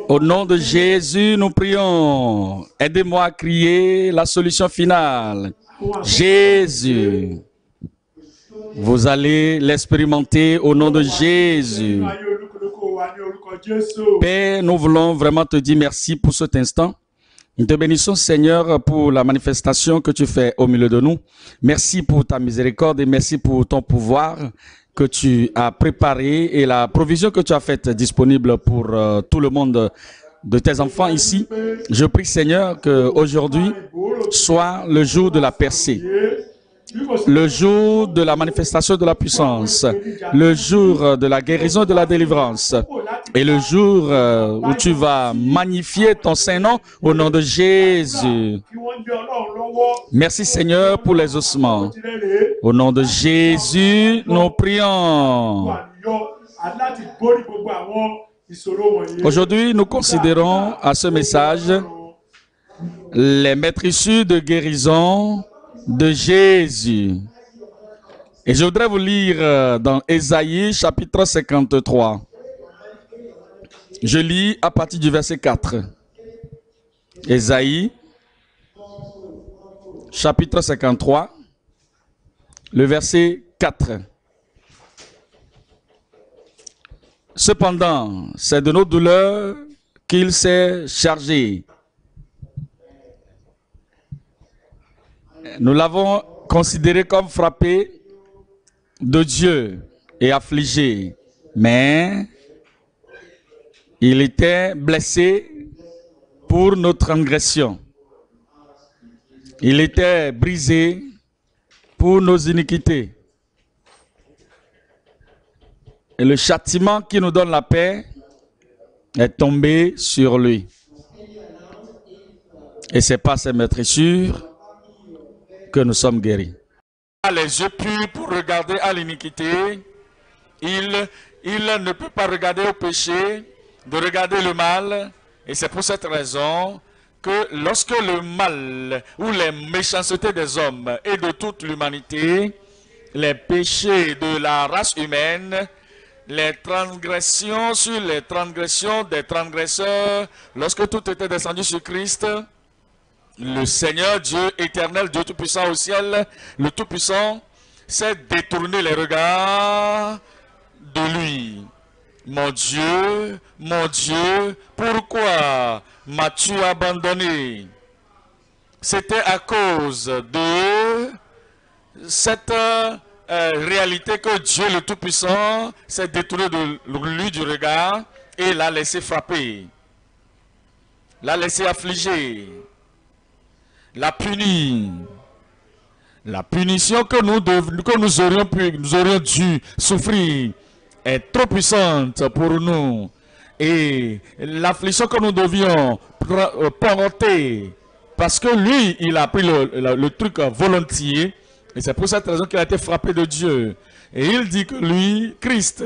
Au nom de Jésus, nous prions. Aidez-moi à crier la solution finale. Jésus. Vous allez l'expérimenter au nom de Jésus. Père, nous voulons vraiment te dire merci pour cet instant. Nous te bénissons, Seigneur, pour la manifestation que tu fais au milieu de nous. Merci pour ta miséricorde et merci pour ton pouvoir que tu as préparé et la provision que tu as faite disponible pour tout le monde de tes enfants ici. Je prie, Seigneur, qu'aujourd'hui soit le jour de la percée, le jour de la manifestation de la puissance, le jour de la guérison et de la délivrance, et le jour où tu vas magnifier ton Saint-Nom au nom de Jésus. Merci Seigneur pour les ossements. Au nom de Jésus, nous prions. Aujourd'hui, nous considérons à ce message les maîtres issus de guérison de Jésus. Et je voudrais vous lire dans Ésaïe chapitre 53. Je lis à partir du verset 4. Ésaïe chapitre 53, le verset 4. Cependant, c'est de nos douleurs qu'il s'est chargé. Nous l'avons considéré comme frappé de Dieu et affligé, mais il était blessé pour nos transgressions. Il était brisé pour nos iniquités. Et le châtiment qui nous donne la paix est tombé sur lui. Et c'est par ses meurtrissures que nous sommes guéris. Les yeux purs pour regarder à l'iniquité, il ne peut pas regarder au péché, de regarder le mal, et c'est pour cette raison que lorsque le mal ou les méchancetés des hommes et de toute l'humanité, les péchés de la race humaine, les transgressions sur les transgressions des transgresseurs, lorsque tout était descendu sur Christ, le Seigneur Dieu éternel, Dieu Tout-Puissant au ciel, le Tout-Puissant, s'est détourné les regards de lui. Mon Dieu, pourquoi m'as-tu abandonné? C'était à cause de cette réalité que Dieu le Tout-Puissant s'est détourné de lui du regard et l'a laissé frapper, l'a laissé affliger, l'a puni. La punition que nous aurions dû souffrir est trop puissante pour nous. Et l'affliction que nous devions porter, parce que lui, il a pris le truc volontiers, et c'est pour cette raison qu'il a été frappé de Dieu. Et il dit que lui, Christ,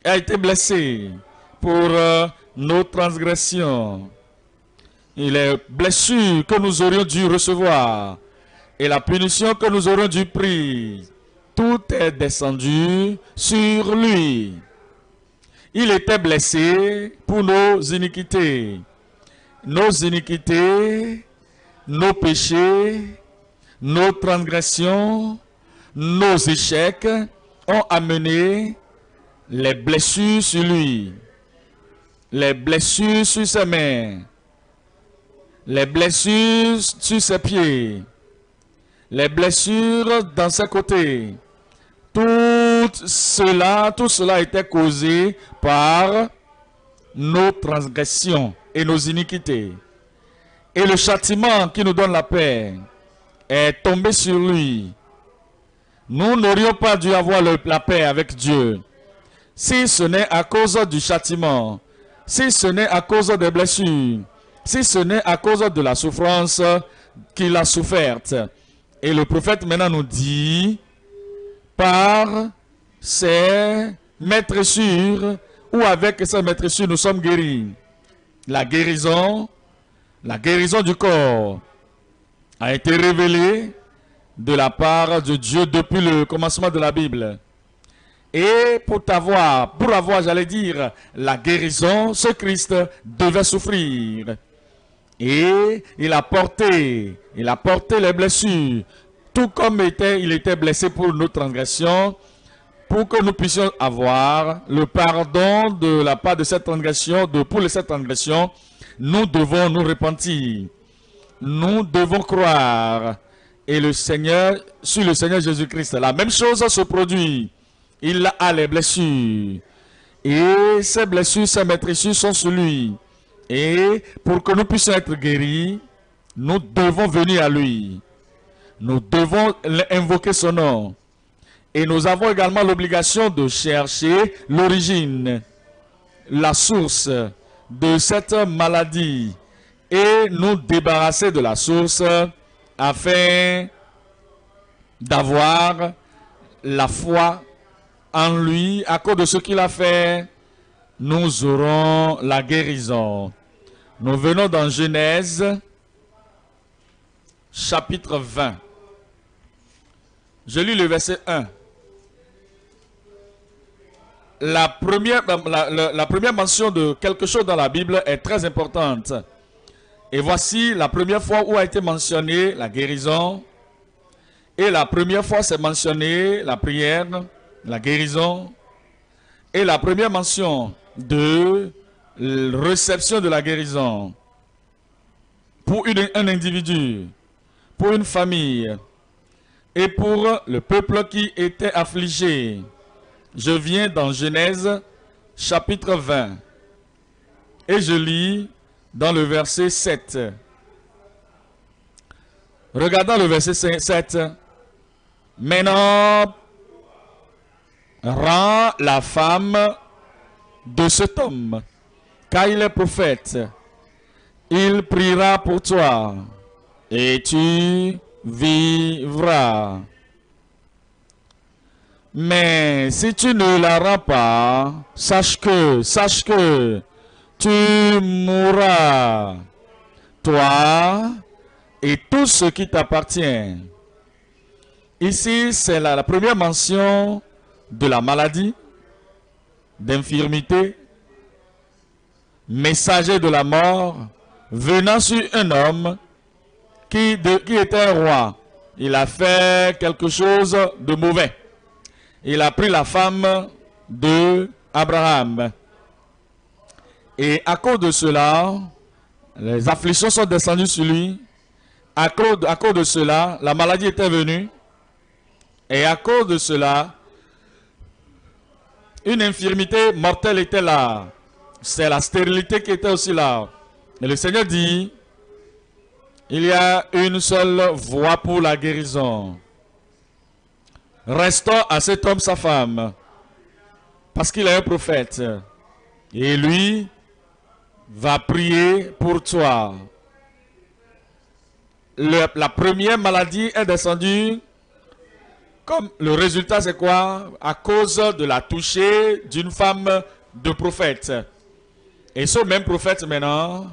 a été blessé pour nos transgressions. Et les blessures que nous aurions dû recevoir, et la punition que nous aurions dû prendre, tout est descendu sur lui. Il était blessé pour nos iniquités. Nos iniquités, nos péchés, nos transgressions, nos échecs ont amené les blessures sur lui. Les blessures sur ses mains. Les blessures sur ses pieds. Les blessures dans ses côtés. Tout cela était causé par nos transgressions et nos iniquités. Et le châtiment qui nous donne la paix est tombé sur lui. Nous n'aurions pas dû avoir la paix avec Dieu si ce n'est à cause du châtiment, si ce n'est à cause des blessures, si ce n'est à cause de la souffrance qu'il a soufferte. Et le prophète maintenant nous dit, par ses maîtressures ou avec ses maîtressures, nous sommes guéris. La guérison du corps a été révélée de la part de Dieu depuis le commencement de la Bible. Et pour avoir, j'allais dire, la guérison, ce Christ devait souffrir. Et il a porté les blessures, tout comme il était blessé pour nos transgressions, pour que nous puissions avoir le pardon de la part de cette transgression, pour cette transgression, nous devons nous repentir. Nous devons croire. Et sur le Seigneur Jésus-Christ, la même chose se produit. Il a les blessures. Et ces blessures, ces maîtresses sont sur lui. Et pour que nous puissions être guéris, nous devons venir à lui. Nous devons invoquer son nom. Et nous avons également l'obligation de chercher l'origine, la source de cette maladie. Et nous débarrasser de la source afin d'avoir la foi en lui. À cause de ce qu'il a fait, nous aurons la guérison. Nous venons dans Genèse, chapitre 20. Je lis le verset 1. La première mention de quelque chose dans la Bible est très importante. Et voici la première fois où a été mentionnée la guérison. Et la première fois c'est mentionné la prière, la guérison. Et la première mention de réception de la guérison pour un individu, pour une famille et pour le peuple qui était affligé. Je viens dans Genèse chapitre 20 et je lis dans le verset 7. Regardons le verset 7. Maintenant, rends la femme de cet homme, car il est prophète. Il priera pour toi, et tu vivras. Mais si tu ne la rends pas, sache que tu mourras, toi et tout ce qui t'appartient. Ici, c'est la première mention de la maladie, d'infirmité, messager de la mort, venant sur un homme qui était un roi. Il a fait quelque chose de mauvais. Il a pris la femme de Abraham. Et à cause de cela, les afflictions sont descendues sur lui. À cause de cela, la maladie était venue. Et à cause de cela, une infirmité mortelle était là. C'est la stérilité qui était aussi là. Et le Seigneur dit, il y a une seule voie pour la guérison. Restons à cet homme, sa femme, parce qu'il est un prophète. Et lui va prier pour toi. La première maladie est descendue. Comme le résultat, c'est quoi? À cause de la touchée d'une femme de prophète. Et ce même prophète maintenant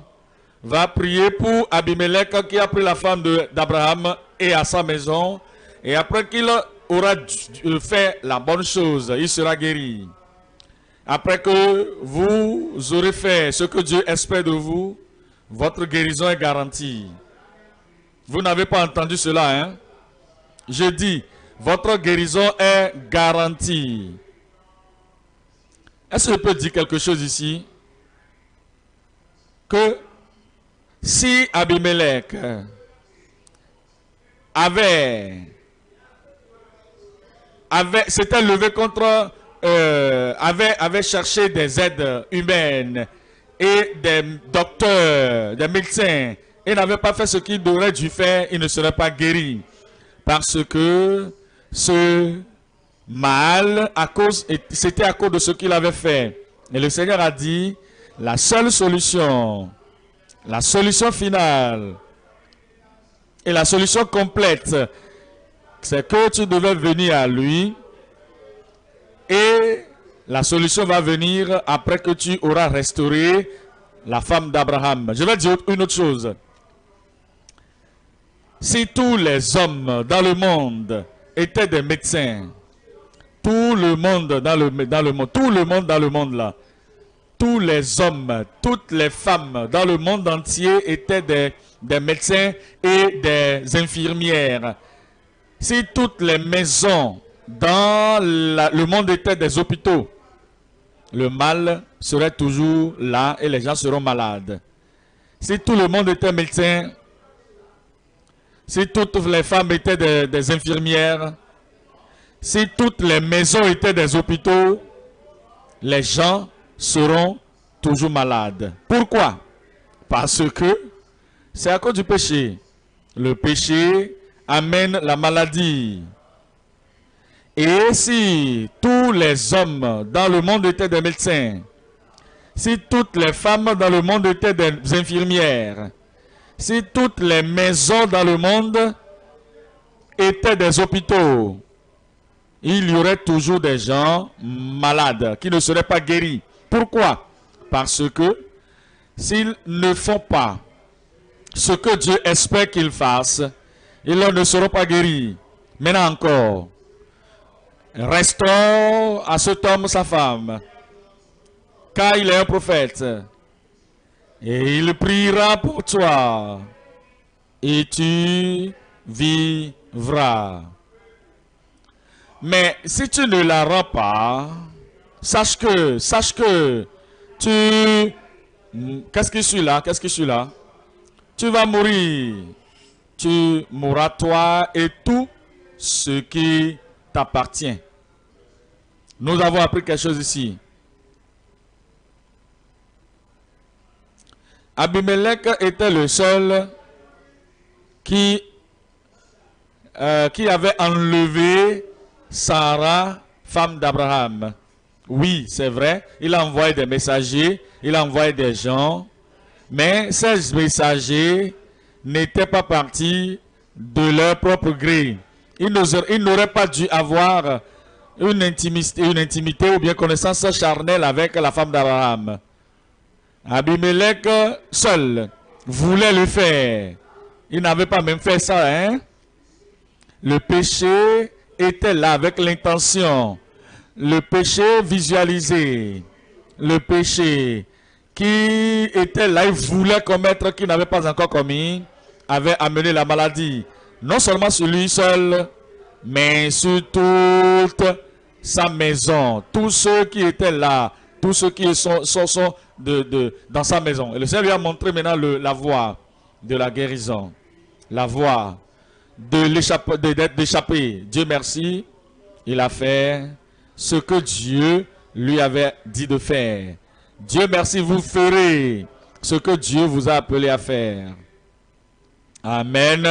va prier pour Abimelech qui a pris la femme d'Abraham et à sa maison. Et après qu'il aura fait la bonne chose, il sera guéri. Après que vous aurez fait ce que Dieu espère de vous, votre guérison est garantie. Vous n'avez pas entendu cela, hein? Je dis, votre guérison est garantie. Est-ce que je peux dire quelque chose ici? Que si Abimelech s'était levé contre, avait cherché des aides humaines et des docteurs, des médecins, et n'avait pas fait ce qu'il aurait dû faire, il ne serait pas guéri. Parce que ce mal, c'était à cause de ce qu'il avait fait. Et le Seigneur a dit, la seule solution, la solution finale et la solution complète, c'est que tu devais venir à lui et la solution va venir après que tu auras restauré la femme d'Abraham. Je vais dire une autre chose. Si tous les hommes dans le monde étaient des médecins, tout le monde dans le monde, tout le monde dans le monde là, tous les hommes, toutes les femmes dans le monde entier étaient des médecins et des infirmières. Si toutes les maisons dans le monde étaient des hôpitaux, le mal serait toujours là et les gens seront malades. Si tout le monde était médecin, si toutes les femmes étaient des infirmières, si toutes les maisons étaient des hôpitaux, les gens seront toujours malades. Pourquoi? Parce que c'est à cause du péché. Le péché amène la maladie. Et si tous les hommes dans le monde étaient des médecins, si toutes les femmes dans le monde étaient des infirmières, si toutes les maisons dans le monde étaient des hôpitaux, il y aurait toujours des gens malades qui ne seraient pas guéris. Pourquoi? Parce que s'ils ne font pas ce que Dieu espère qu'ils fassent, ils ne seront pas guéris. Maintenant encore, restons à cet homme, sa femme, car il est un prophète. Et il priera pour toi, et tu vivras. Mais si tu ne la rends pas, sache que tu... Qu'est-ce que je suis là? Qu'est-ce que je suis là? Tu vas mourir. Tu mourras toi et tout ce qui t'appartient. Nous avons appris quelque chose ici. Abimelech était le seul qui avait enlevé Sarah, femme d'Abraham. Oui, c'est vrai, il a envoyé des messagers, il a envoyé des gens, mais ces messagers n'étaient pas partis de leur propre gré. Ils n'auraient pas dû avoir une intimité ou bien connaissance charnelle avec la femme d'Abraham. Abimelech seul voulait le faire. Il n'avait pas même fait ça, hein? Le péché était là avec l'intention. Le péché visualisé. Le péché qui était là, il voulait commettre, qui n'avait pas encore commis, avait amené la maladie. Non seulement sur lui seul, mais sur toute sa maison. Tous ceux qui étaient là, tous ceux qui sont dans sa maison. Et le Seigneur lui a montré maintenant la voie de la guérison. La voie d'être d'échapper. Dieu merci, il a fait ce que Dieu lui avait dit de faire. Dieu merci, vous ferez ce que Dieu vous a appelé à faire. Amen.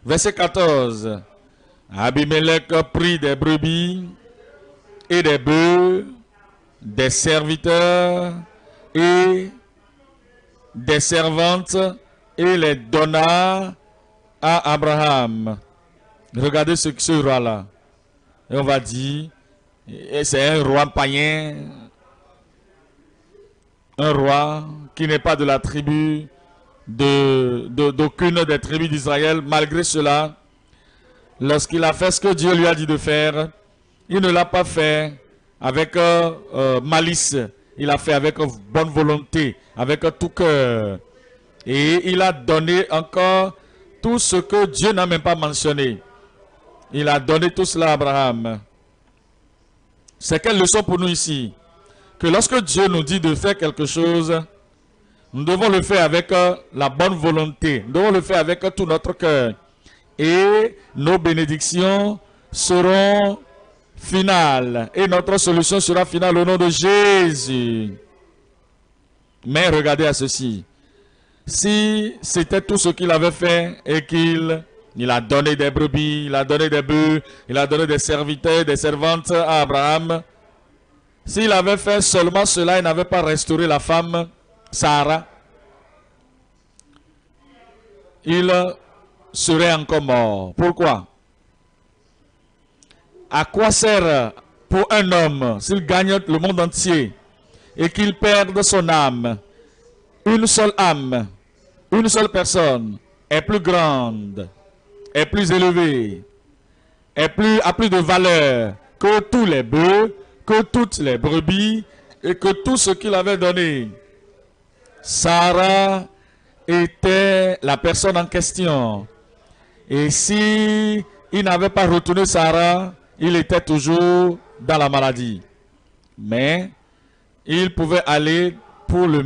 Verset 14. Abimelech prit des brebis et des bœufs, des serviteurs et des servantes et les donna à Abraham. Regardez ce roi-là. Et on va dire, c'est un roi païen, un roi qui n'est pas de la tribu, d'aucune des tribus d'Israël. Malgré cela, lorsqu'il a fait ce que Dieu lui a dit de faire, il ne l'a pas fait avec malice. Il a fait avec bonne volonté, avec tout cœur. Et il a donné encore tout ce que Dieu n'a même pas mentionné. Il a donné tout cela à Abraham. C'est quelle leçon pour nous ici? Que lorsque Dieu nous dit de faire quelque chose, nous devons le faire avec la bonne volonté. Nous devons le faire avec tout notre cœur. Et nos bénédictions seront finales. Et notre solution sera finale au nom de Jésus. Mais regardez à ceci. Si c'était tout ce qu'il avait fait et qu'il a donné des brebis, il a donné des bœufs, il a donné des serviteurs, des servantes à Abraham. S'il avait fait seulement cela, il n'avait pas restauré la femme, Sarah, il serait encore mort. Pourquoi? À quoi sert pour un homme, s'il gagne le monde entier et qu'il perde son âme? Une seule personne est plus grande, est plus élevée, a plus de valeur que tous les bœufs, que toutes les brebis et que tout ce qu'il avait donné. Sarah était la personne en question. Et si il n'avait pas retourné Sarah, il était toujours dans la maladie. Mais il pouvait aller pour dans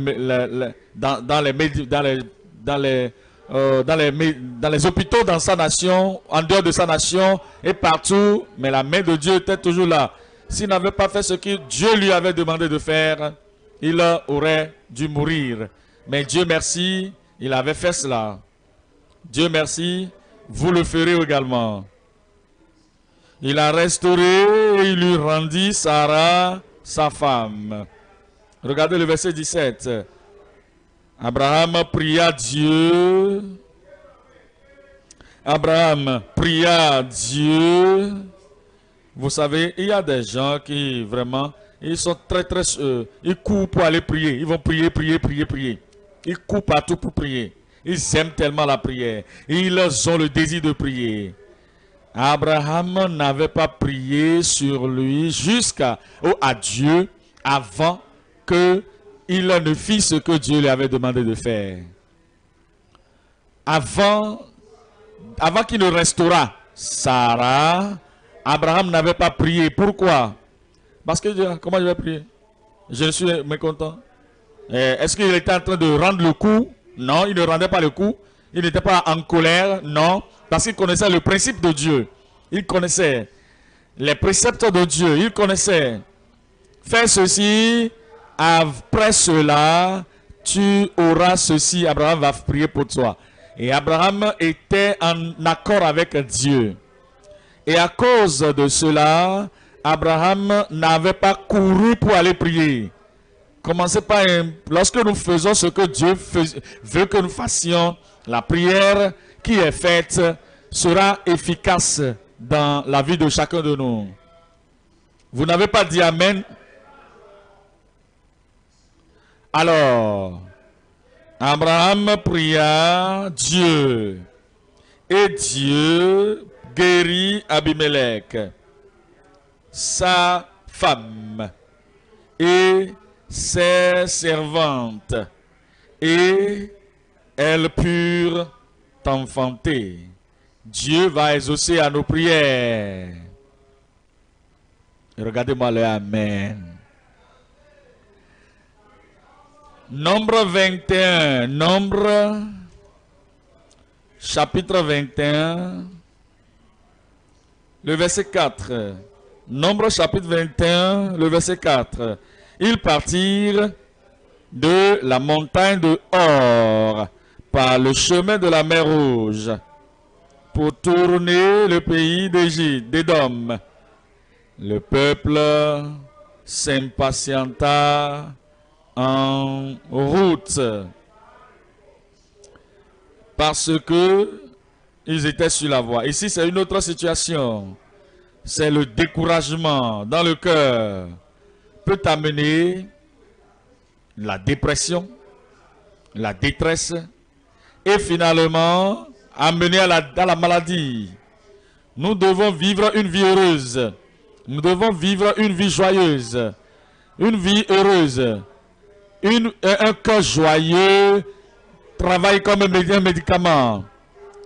les hôpitaux dans sa nation, en dehors de sa nation et partout. Mais la main de Dieu était toujours là. S'il n'avait pas fait ce que Dieu lui avait demandé de faire, il aurait dû mourir. Mais Dieu merci, il avait fait cela. Dieu merci, vous le ferez également. Il a restauré et il lui rendit Sarah, sa femme. Regardez le verset 17. Abraham pria Dieu. Abraham pria Dieu. Vous savez, il y a des gens qui vraiment, ils sont très ils courent pour aller prier. Ils vont prier, prier, prier, prier. Ils courent partout pour prier. Ils aiment tellement la prière. Ils ont le désir de prier. Abraham n'avait pas prié sur lui jusqu'à Dieu avant qu'il ne fit ce que Dieu lui avait demandé de faire. Avant qu'il ne restaura Sarah, Abraham n'avait pas prié. Pourquoi? Parce que comment je vais prier? Je suis mécontent. Est-ce qu'il était en train de rendre le coup? Non, il ne rendait pas le coup. Il n'était pas en colère. Non, parce qu'il connaissait le principe de Dieu. Il connaissait les préceptes de Dieu. Il connaissait. Fais ceci. Après cela, tu auras ceci. Abraham va prier pour toi. Et Abraham était en accord avec Dieu. Et à cause de cela, Abraham n'avait pas couru pour aller prier. Commencez par, lorsque nous faisons ce que Dieu veut que nous fassions, la prière qui est faite sera efficace dans la vie de chacun de nous. Vous n'avez pas dit Amen? Alors, Abraham pria Dieu. Et Dieu guérit Abimelech, sa femme et ses servantes, et elles purent enfanter. Dieu va exaucer à nos prières. Regardez-moi le Amen. Nombre 21, Nombre chapitre 21, le verset 4. Nombre chapitre 21, le verset 4. Ils partirent de la montagne de Hor par le chemin de la mer Rouge pour tourner le pays d'Égypte, d'Édom. Le peuple s'impatienta en route parce que ils étaient sur la voie. Ici, c'est une autre situation. C'est le découragement dans le cœur peut amener la dépression, la détresse et finalement amener à la maladie. Nous devons vivre une vie heureuse. Nous devons vivre une vie joyeuse. Une vie heureuse. Un cœur joyeux travaille comme un médicament.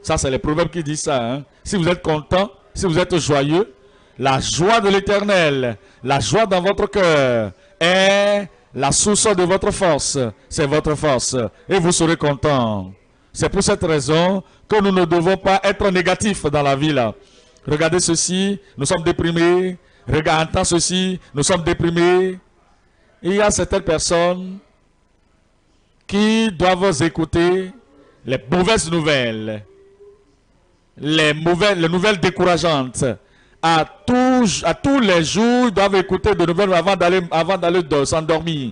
Ça, c'est les proverbes qui disent ça. Hein? Si vous êtes content, si vous êtes joyeux, la joie de l'Éternel, la joie dans votre cœur est la source de votre force. C'est votre force. Et vous serez content. C'est pour cette raison que nous ne devons pas être négatifs dans la vie là. Regardez ceci, nous sommes déprimés. Regardez ceci, nous sommes déprimés. Il y a certaines personnes qui doivent écouter les mauvaises nouvelles. Les nouvelles décourageantes. À tous les jours, ils doivent écouter de nouvelles avant d'aller s'endormir.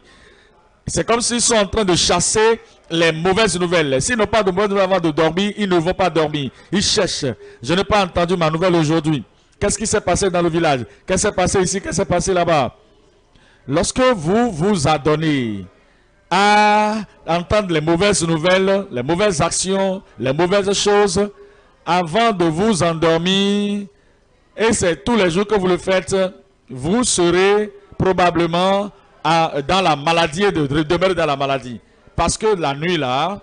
C'est comme s'ils sont en train de chasser les mauvaises nouvelles. S'ils n'ont pas de mauvaises nouvelles avant de dormir, ils ne vont pas dormir. Ils cherchent. Je n'ai pas entendu ma nouvelle aujourd'hui. Qu'est-ce qui s'est passé dans le village? Qu'est-ce qui s'est passé ici? Qu'est-ce qui s'est passé là-bas? Lorsque vous vous adonnez à entendre les mauvaises nouvelles, les mauvaises actions, les mauvaises choses, avant de vous endormir, et c'est tous les jours que vous le faites, vous serez probablement dans la maladie, demeurer dans la maladie. Parce que la nuit là,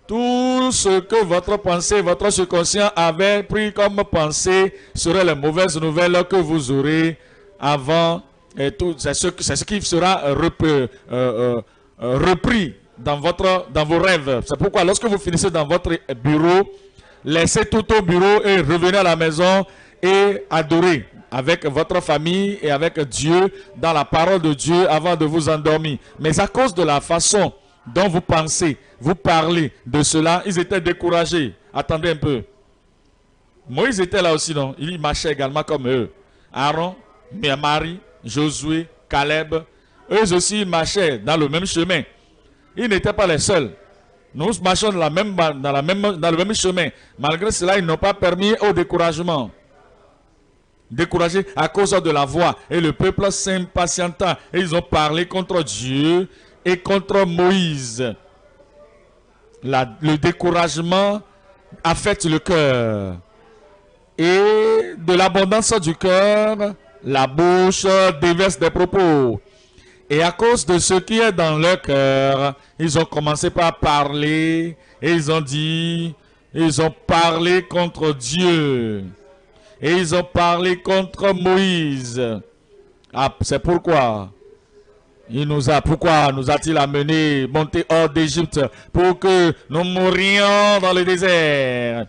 tout ce que votre pensée, votre subconscient avait pris comme pensée seraient les mauvaises nouvelles que vous aurez avant. C'est ce qui sera repris dans vos rêves. C'est pourquoi lorsque vous finissez dans votre bureau, laissez tout au bureau et revenez à la maison et adorez avec votre famille et avec Dieu dans la parole de Dieu avant de vous endormir. Mais à cause de la façon dont vous pensez, vous parlez de cela, ils étaient découragés. Attendez un peu. Moïse était là aussi, non? Il marchait également comme eux. Aaron, Marie, Josué, Caleb, eux aussi ils marchaient dans le même chemin. Ils n'étaient pas les seuls. Nous marchons dans le même chemin. Malgré cela, ils n'ont pas permis au découragement. Découragés à cause de la voix. Et le peuple s'impatienta. Et ils ont parlé contre Dieu et contre Moïse. Le découragement affecte le cœur. Et de l'abondance du cœur, la bouche déverse des propos. Et à cause de ce qui est dans leur cœur, ils ont commencé par parler. Et ils ont parlé contre Dieu. Et ils ont parlé contre Moïse. Ah, c'est pourquoi pourquoi nous a-t-il amené monter hors d'Égypte pour que nous mourions dans le désert?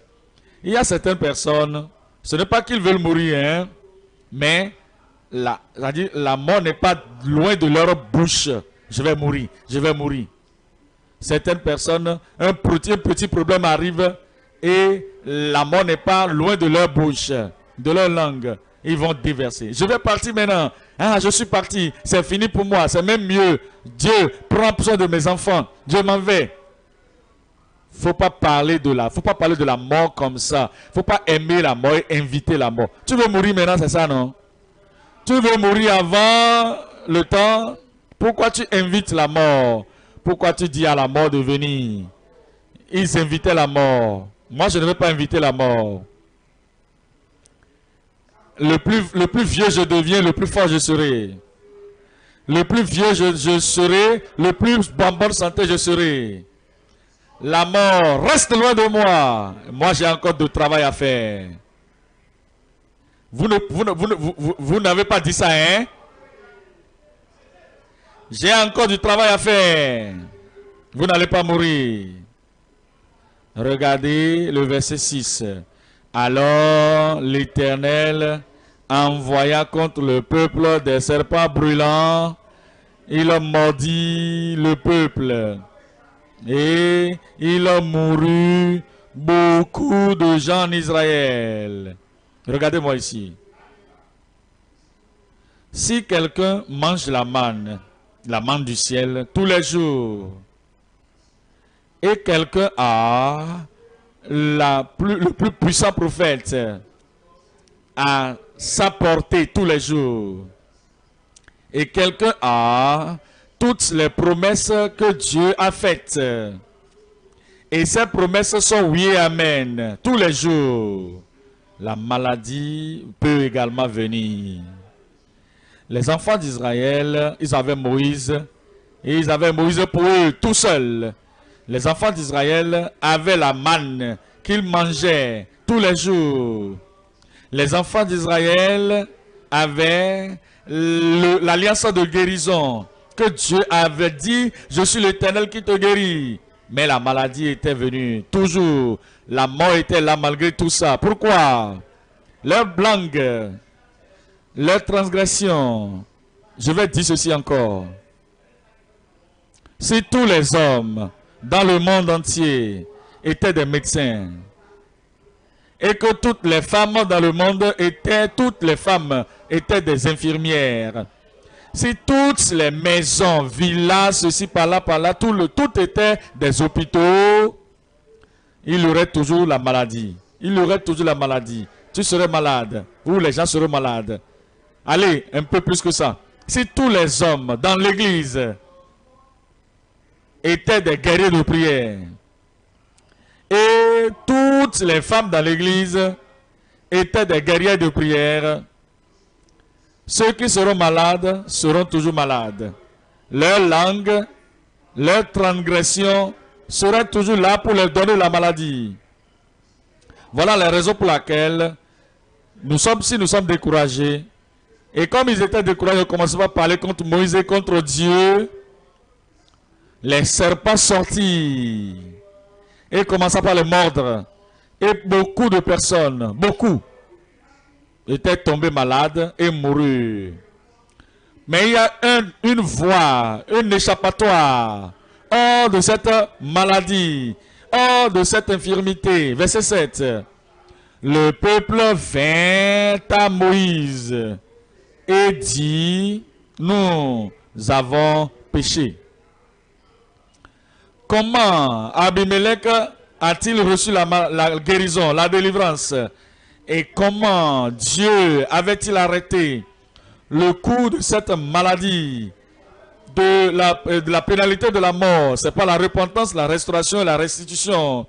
Il y a certaines personnes, ce n'est pas qu'ils veulent mourir, hein, mais la mort n'est pas loin de leur bouche. Je vais mourir, je vais mourir. Certaines personnes, un petit problème arrive et la mort n'est pas loin de leur bouche, de leur langue. Ils vont déverser. Je vais partir maintenant. Ah, je suis parti. C'est fini pour moi. C'est même mieux. Dieu prend soin de mes enfants. Dieu m'en vais. Faut pas parler de la mort comme ça. Faut pas aimer la mort et inviter la mort. Tu veux mourir maintenant, c'est ça, non? Tu veux mourir avant le temps? Pourquoi tu invites la mort? Pourquoi tu dis à la mort de venir? Ils invitaient la mort. Moi, je ne veux pas inviter la mort. Le plus vieux je deviens, le plus fort je serai. Le plus vieux je serai, le plus en bonne santé je serai. La mort reste loin de moi. Moi, j'ai encore du travail à faire. Vous n'avez pas dit ça, hein? J'ai encore du travail à faire. Vous n'allez pas mourir. Regardez le verset 6. Alors l'Éternel envoya contre le peuple des serpents brûlants. Il mordit le peuple. Et il a mouru beaucoup de gens en Israël. Regardez-moi ici. Si quelqu'un mange la manne du ciel, tous les jours, et quelqu'un a le plus puissant prophète à sa portée tous les jours, et quelqu'un a toutes les promesses que Dieu a faites, et ces promesses sont oui et amen tous les jours, la maladie peut également venir. Les enfants d'Israël, ils avaient Moïse, et ils avaient Moïse pour eux tout seuls. Les enfants d'Israël avaient la manne qu'ils mangeaient tous les jours. Les enfants d'Israël avaient l'alliance de guérison que Dieu avait dit, je suis l'Éternel qui te guérit. Mais la maladie était venue, toujours. La mort était là malgré tout ça. Pourquoi? Leur langue, leur transgression. Je vais dire ceci encore. Si tous les hommes dans le monde entier étaient des médecins, et que toutes les femmes dans le monde étaient des infirmières, si toutes les maisons, villas, ceci par là, tout était des hôpitaux, il y aurait toujours la maladie. Il y aurait toujours la maladie. Tu serais malade, ou les gens seraient malades. Allez, un peu plus que ça. Si tous les hommes dans l'église étaient des guerriers de prière, et toutes les femmes dans l'église étaient des guerriers de prière. Ceux qui seront malades seront toujours malades. Leur langue, leur transgression serait toujours là pour leur donner la maladie. Voilà la raison pour laquelle si nous sommes découragés, et comme ils étaient découragés, ils commençaient à parler contre Moïse et contre Dieu, les serpents sortirent et commençaient par les mordre. Et beaucoup de personnes, beaucoup, étaient tombés malades et mourus. Mais il y a une voie, un échappatoire hors de cette maladie, hors de cette infirmité. Verset 7. Le peuple vint à Moïse et dit, nous avons péché. Comment Abimelech a-t-il reçu la guérison, la délivrance? Et comment Dieu avait-il arrêté le coup de cette maladie, de la pénalité de la mort? C'est pas la repentance, la restauration et la restitution.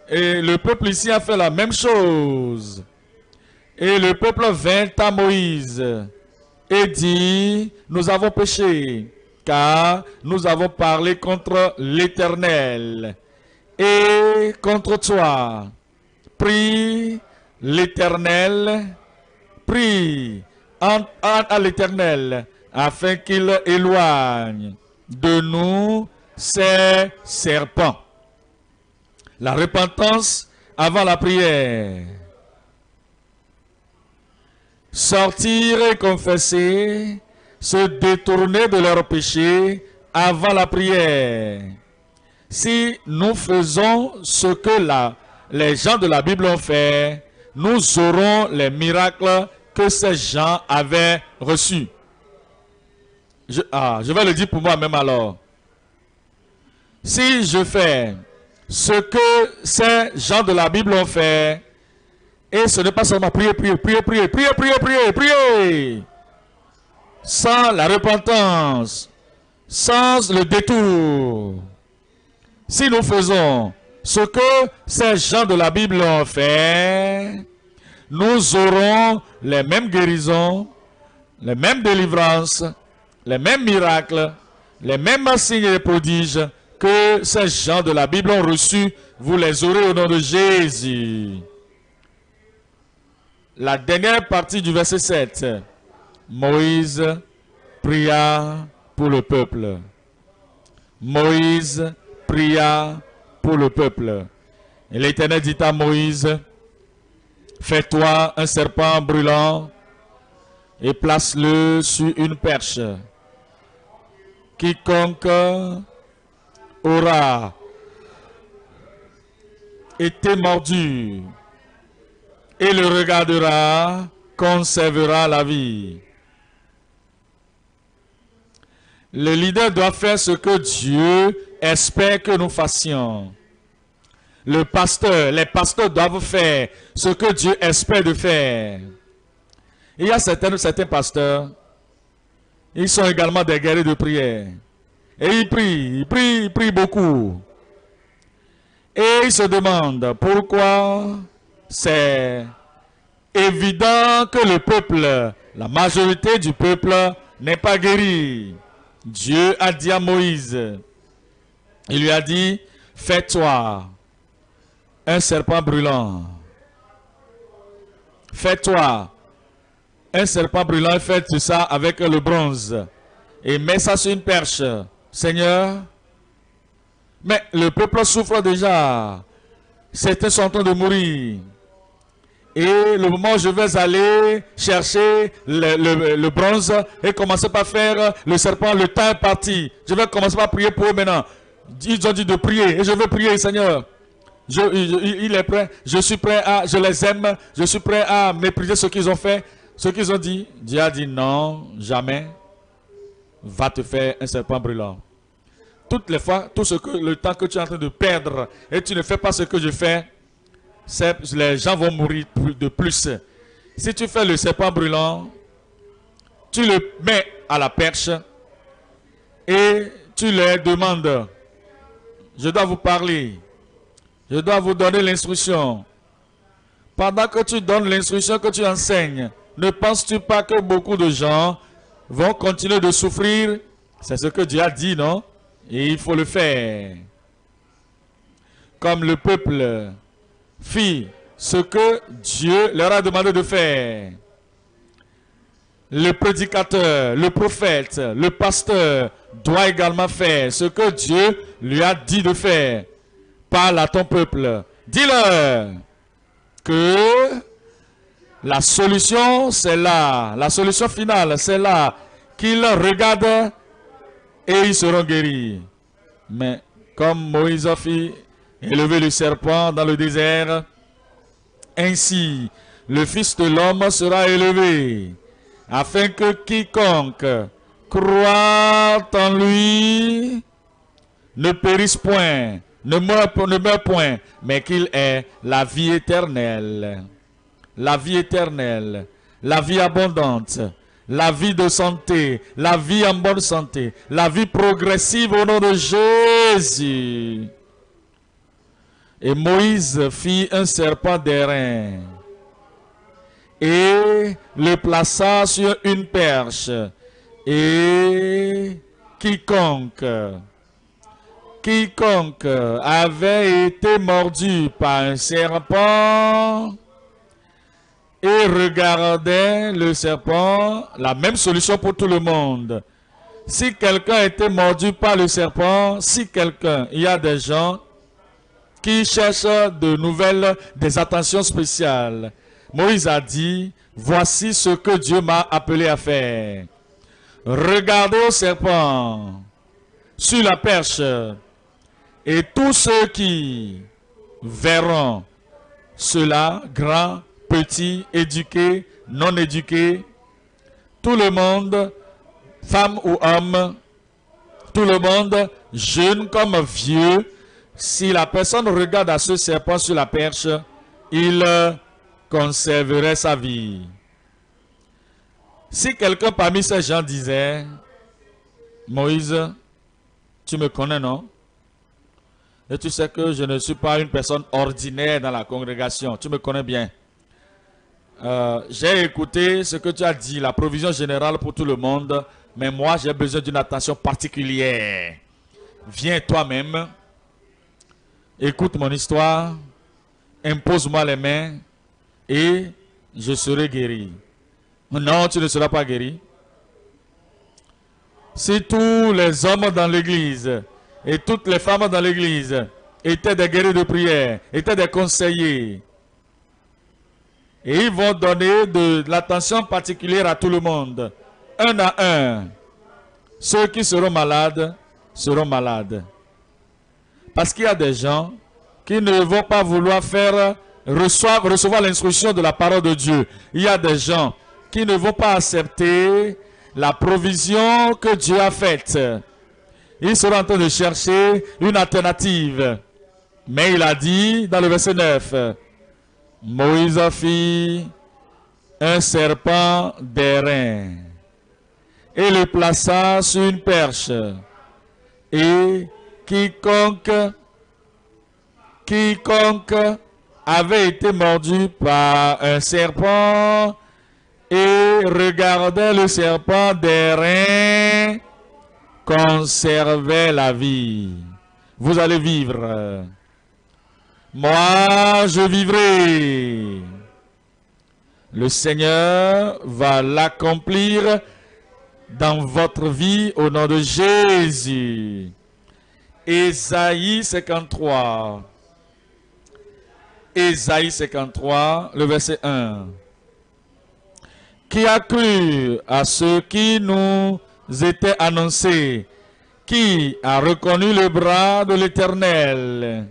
Et le peuple ici a fait la même chose. Et le peuple vint à Moïse et dit, nous avons péché, car nous avons parlé contre l'Éternel et contre toi. Prie l'Éternel, prie à l'Éternel, afin qu'il éloigne de nous ces serpents. La repentance avant la prière. Sortir et confesser, se détourner de leurs péchés avant la prière. Si nous faisons ce que les gens de la Bible ont fait, nous aurons les miracles que ces gens avaient reçus. Je vais le dire pour moi-même alors. Si je fais ce que ces gens de la Bible ont fait, et ce n'est pas seulement prier, sans la repentance, sans le détour. Si nous faisons ce que ces gens de la Bible ont fait, nous aurons les mêmes guérisons, les mêmes délivrances, les mêmes miracles, les mêmes signes et prodiges que ces gens de la Bible ont reçus. Vous les aurez au nom de Jésus. La dernière partie du verset 7. Moïse pria pour le peuple. Moïse pria pour le peuple. Et l'Éternel dit à Moïse, fais-toi un serpent brûlant et place-le sur une perche. Quiconque aura été mordu et le regardera, conservera la vie. Le leader doit faire ce que Dieu espère que nous fassions. Les pasteurs doivent faire ce que Dieu espère de faire. Il y a certains pasteurs, ils sont également des guerriers de prière. Et ils prient beaucoup. Et ils se demandent pourquoi c'est évident que le peuple, la majorité du peuple, n'est pas guéri. Dieu a dit à Moïse, il lui a dit, fais-toi un serpent brûlant. Fais-toi un serpent brûlant et fais tout ça avec le bronze. Et mets ça sur une perche. Seigneur, mais le peuple souffre déjà. Certains sont en train de mourir. Et le moment où je vais aller chercher le bronze et commencer par faire le serpent, le temps est parti. Je vais commencer par prier pour eux maintenant. Ils ont dit de prier et je vais prier, Seigneur. Il est prêt, je les aime, je suis prêt à mépriser ce qu'ils ont fait, ce qu'ils ont dit. Dieu a dit non, jamais. Va te faire un serpent brûlant. Toutes les fois, le temps que tu es en train de perdre et tu ne fais pas ce que je fais, les gens vont mourir de plus. Si tu fais le serpent brûlant, tu le mets à la perche et tu leur demandes, je dois vous parler, je dois vous donner l'instruction. Pendant que tu donnes l'instruction, que tu enseignes, ne penses-tu pas que beaucoup de gens vont continuer de souffrir? C'est ce que Dieu a dit, non? Et il faut le faire. Comme le peuple fit ce que Dieu leur a demandé de faire. Le prédicateur, le prophète, le pasteur doit également faire ce que Dieu lui a dit de faire. Parle à ton peuple. Dis-leur que la solution, c'est là. La solution finale, c'est là. Qu'ils regardent et ils seront guéris. Mais comme Moïse a fait élever le serpent dans le désert, ainsi le Fils de l'homme sera élevé, afin que quiconque croit en lui ne périsse point, ne meure point, mais qu'il ait la vie éternelle. La vie éternelle, la vie abondante, la vie de santé, la vie en bonne santé, la vie progressive au nom de Jésus. Et Moïse fit un serpent d'airain et le plaça sur une perche. Et quiconque avait été mordu par un serpent et regardait le serpent, la même solution pour tout le monde. Si quelqu'un a été mordu par le serpent, il y a des gens qui cherchent des attentions spéciales. Moïse a dit, voici ce que Dieu m'a appelé à faire. Regardez au serpent sur la perche, et tous ceux qui verront cela, grands, petits, éduqués, non éduqués, tout le monde, femmes ou hommes, tout le monde, jeune comme vieux, si la personne regarde à ce serpent sur la perche, il conserverait sa vie. Si quelqu'un parmi ces gens disait, Moïse, tu me connais, non? Et tu sais que je ne suis pas une personne ordinaire dans la congrégation, tu me connais bien. J'ai écouté ce que tu as dit, la provision générale pour tout le monde, mais moi j'ai besoin d'une attention particulière. Viens toi-même, écoute mon histoire, impose-moi les mains et je serai guéri. Non, tu ne seras pas guéri. Si tous les hommes dans l'église et toutes les femmes dans l'église étaient des guéris de prière, étaient des conseillers, et ils vont donner de l'attention particulière à tout le monde, un à un. Ceux qui seront malades, seront malades. Parce qu'il y a des gens qui ne vont pas vouloir recevoir l'instruction de la parole de Dieu. Il y a des gens qui ne vont pas accepter la provision que Dieu a faite. Ils seront en train de chercher une alternative. Mais il a dit dans le verset 9, Moïse fit un serpent d'airain et le plaça sur une perche. Et quiconque avait été mordu par un serpent et regardait le serpent d'airain conservait la vie. Vous allez vivre. Moi, je vivrai. Le Seigneur va l'accomplir dans votre vie au nom de Jésus. Ésaïe 53. Ésaïe 53, le verset 1. Qui a cru à ce qui nous était annoncé? Qui a reconnu le bras de l'Éternel?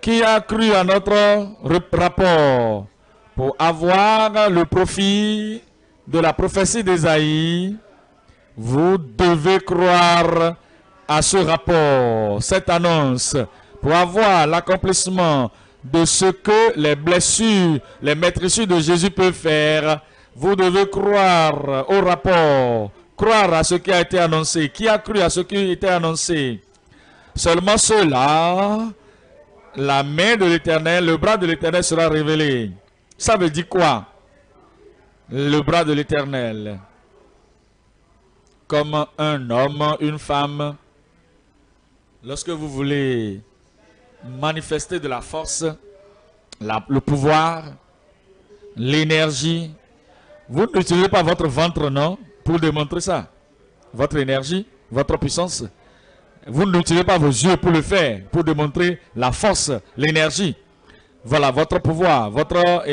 Qui a cru à notre rapport? Pour avoir le profit de la prophétie d'Ésaïe, vous devez croire à ce rapport, cette annonce, pour avoir l'accomplissement de ce que les blessures, les maîtresses de Jésus peuvent faire. Vous devez croire au rapport, croire à ce qui a été annoncé. Qui a cru à ce qui a été annoncé? Seulement ceux-là la main de l'Éternel, le bras de l'Éternel sera révélé. Ça veut dire quoi? Le bras de l'Éternel. Comme un homme, une femme, lorsque vous voulez manifester de la force, le pouvoir, l'énergie, vous n'utilisez pas votre ventre, non, pour démontrer ça. Votre énergie, votre puissance. Vous n'utilisez pas vos yeux pour le faire, pour démontrer la force, l'énergie. Voilà, votre pouvoir, votre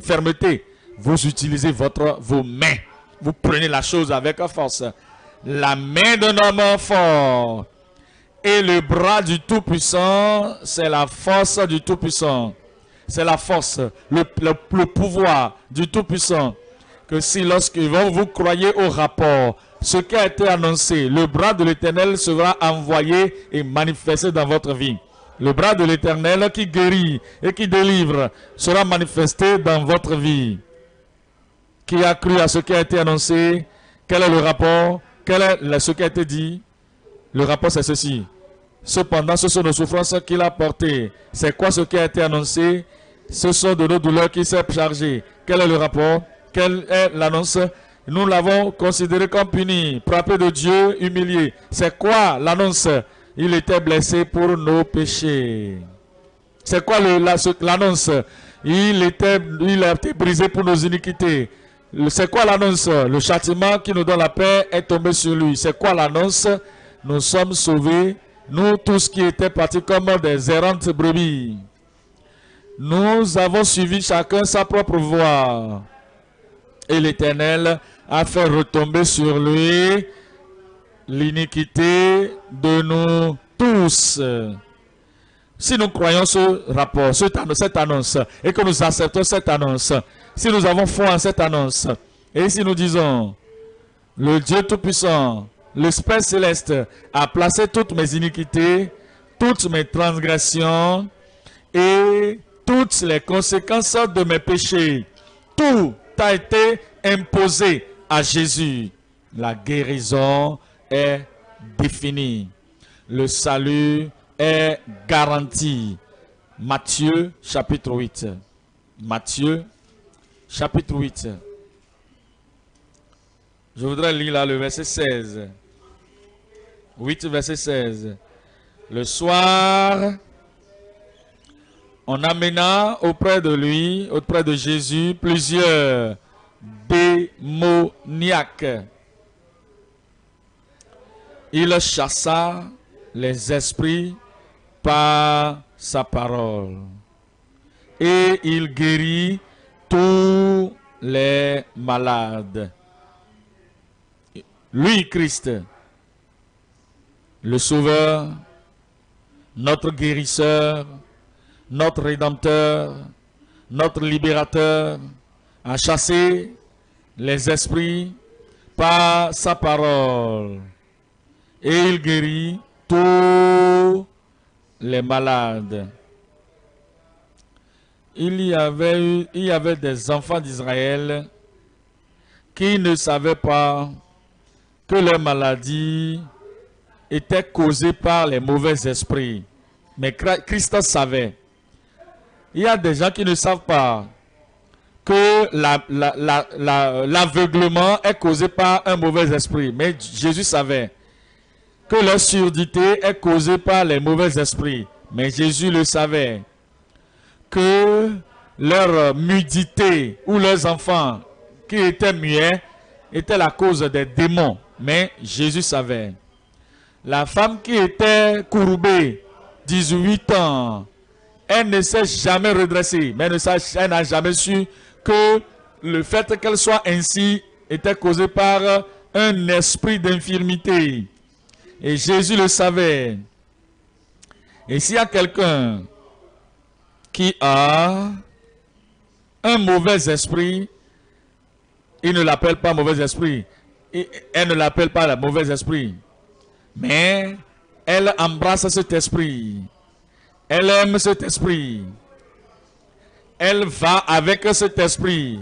fermeté. Vous utilisez vos mains. Vous prenez la chose avec force. La main d'un homme fort et le bras du Tout-Puissant, c'est la force du Tout-Puissant. C'est la force, le pouvoir du Tout-Puissant. Que si lorsque vous croyez au rapport, ce qui a été annoncé, le bras de l'Éternel sera envoyé et manifesté dans votre vie. Le bras de l'Éternel qui guérit et qui délivre sera manifesté dans votre vie. Qui a cru à ce qui a été annoncé? Quel est le rapport? Quel est ce qui a été dit? Le rapport, c'est ceci. Cependant, ce sont nos souffrances qu'il a portées. C'est quoi ce qui a été annoncé? Ce sont de nos douleurs qui s'est chargé. Quel est le rapport? Quelle est l'annonce? Nous l'avons considéré comme puni, frappé de Dieu, humilié. C'est quoi l'annonce? Il était blessé pour nos péchés. C'est quoi l'annonce? Il a été brisé pour nos iniquités. C'est quoi l'annonce? Le châtiment qui nous donne la paix est tombé sur lui. C'est quoi l'annonce? Nous sommes sauvés, nous tous qui étaient partis comme des errantes brebis. Nous avons suivi chacun sa propre voie. Et l'Éternel a fait retomber sur lui l'iniquité de nous tous. Si nous croyons ce rapport, cette annonce, et que nous acceptons cette annonce, si nous avons foi en cette annonce, et si nous disons, le Dieu Tout-Puissant, l'Esprit Céleste a placé toutes mes iniquités, toutes mes transgressions et toutes les conséquences de mes péchés, tout a été imposé à Jésus. La guérison est définie. Le salut est garanti. Matthieu chapitre 8. Matthieu chapitre 8. Je voudrais lire là le verset 16. 8 verset 16. Le soir, on amena auprès de lui, auprès de Jésus, plusieurs démoniaques. Il chassa les esprits par sa parole. Et il guérit tous les malades. Lui, Christ, le Sauveur, notre guérisseur, notre Rédempteur, notre Libérateur, a chassé les esprits par sa parole. Et il guérit tous les malades. Il y avait des enfants d'Israël qui ne savaient pas que leur maladie était causée par les mauvais esprits. Mais Christ savait. Il y a des gens qui ne savent pas que l'aveuglement est causé par un mauvais esprit. Mais Jésus savait que leur surdité est causée par les mauvais esprits. Mais Jésus le savait. Que leur mudité ou leurs enfants qui étaient muets était la cause des démons. Mais Jésus savait. La femme qui était courbée, 18 ans, elle ne s'est jamais redressée, mais elle n'a jamais su que le fait qu'elle soit ainsi était causé par un esprit d'infirmité. Et Jésus le savait. Et s'il y a quelqu'un qui a un mauvais esprit, il ne l'appelle pas mauvais esprit. Elle ne l'appelle pas le mauvais esprit. Mais elle embrasse cet esprit. Elle aime cet esprit. Elle va avec cet esprit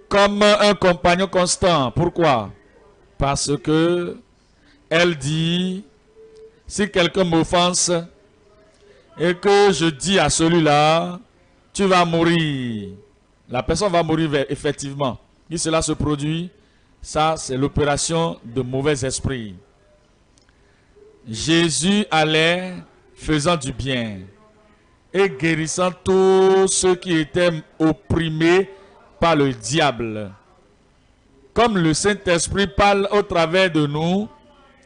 comme un compagnon constant. Pourquoi? Parce que elle dit, si quelqu'un m'offense, et que je dis à celui-là, tu vas mourir. La personne va mourir effectivement. Si cela se produit, ça c'est l'opération de mauvais esprit. Jésus allait faisant du bien et guérissant tous ceux qui étaient opprimés par le diable. Comme le Saint-Esprit parle au travers de nous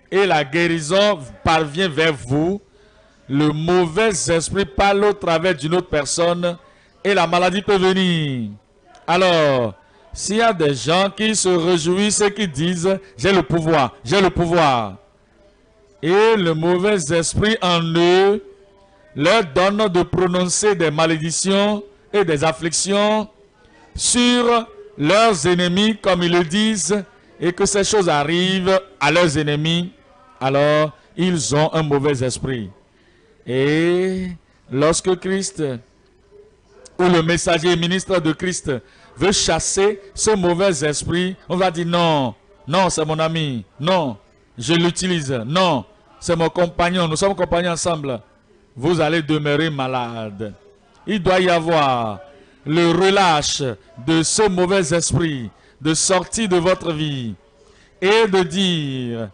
et la guérison parvient vers vous, le mauvais esprit parle au travers d'une autre personne et la maladie peut venir. Alors, s'il y a des gens qui se réjouissent et qui disent « j'ai le pouvoir, j'ai le pouvoir », et le mauvais esprit en eux leur donne de prononcer des malédictions et des afflictions sur leurs ennemis, comme ils le disent, et que ces choses arrivent à leurs ennemis, alors ils ont un mauvais esprit. Et lorsque Christ, ou le messager ministre de Christ, veut chasser ce mauvais esprit, on va dire non, non, c'est mon ami, non, je l'utilise, non, c'est mon compagnon, nous sommes compagnons ensemble. Vous allez demeurer malade. Il doit y avoir le relâche de ce mauvais esprit, de sortir de votre vie et de dire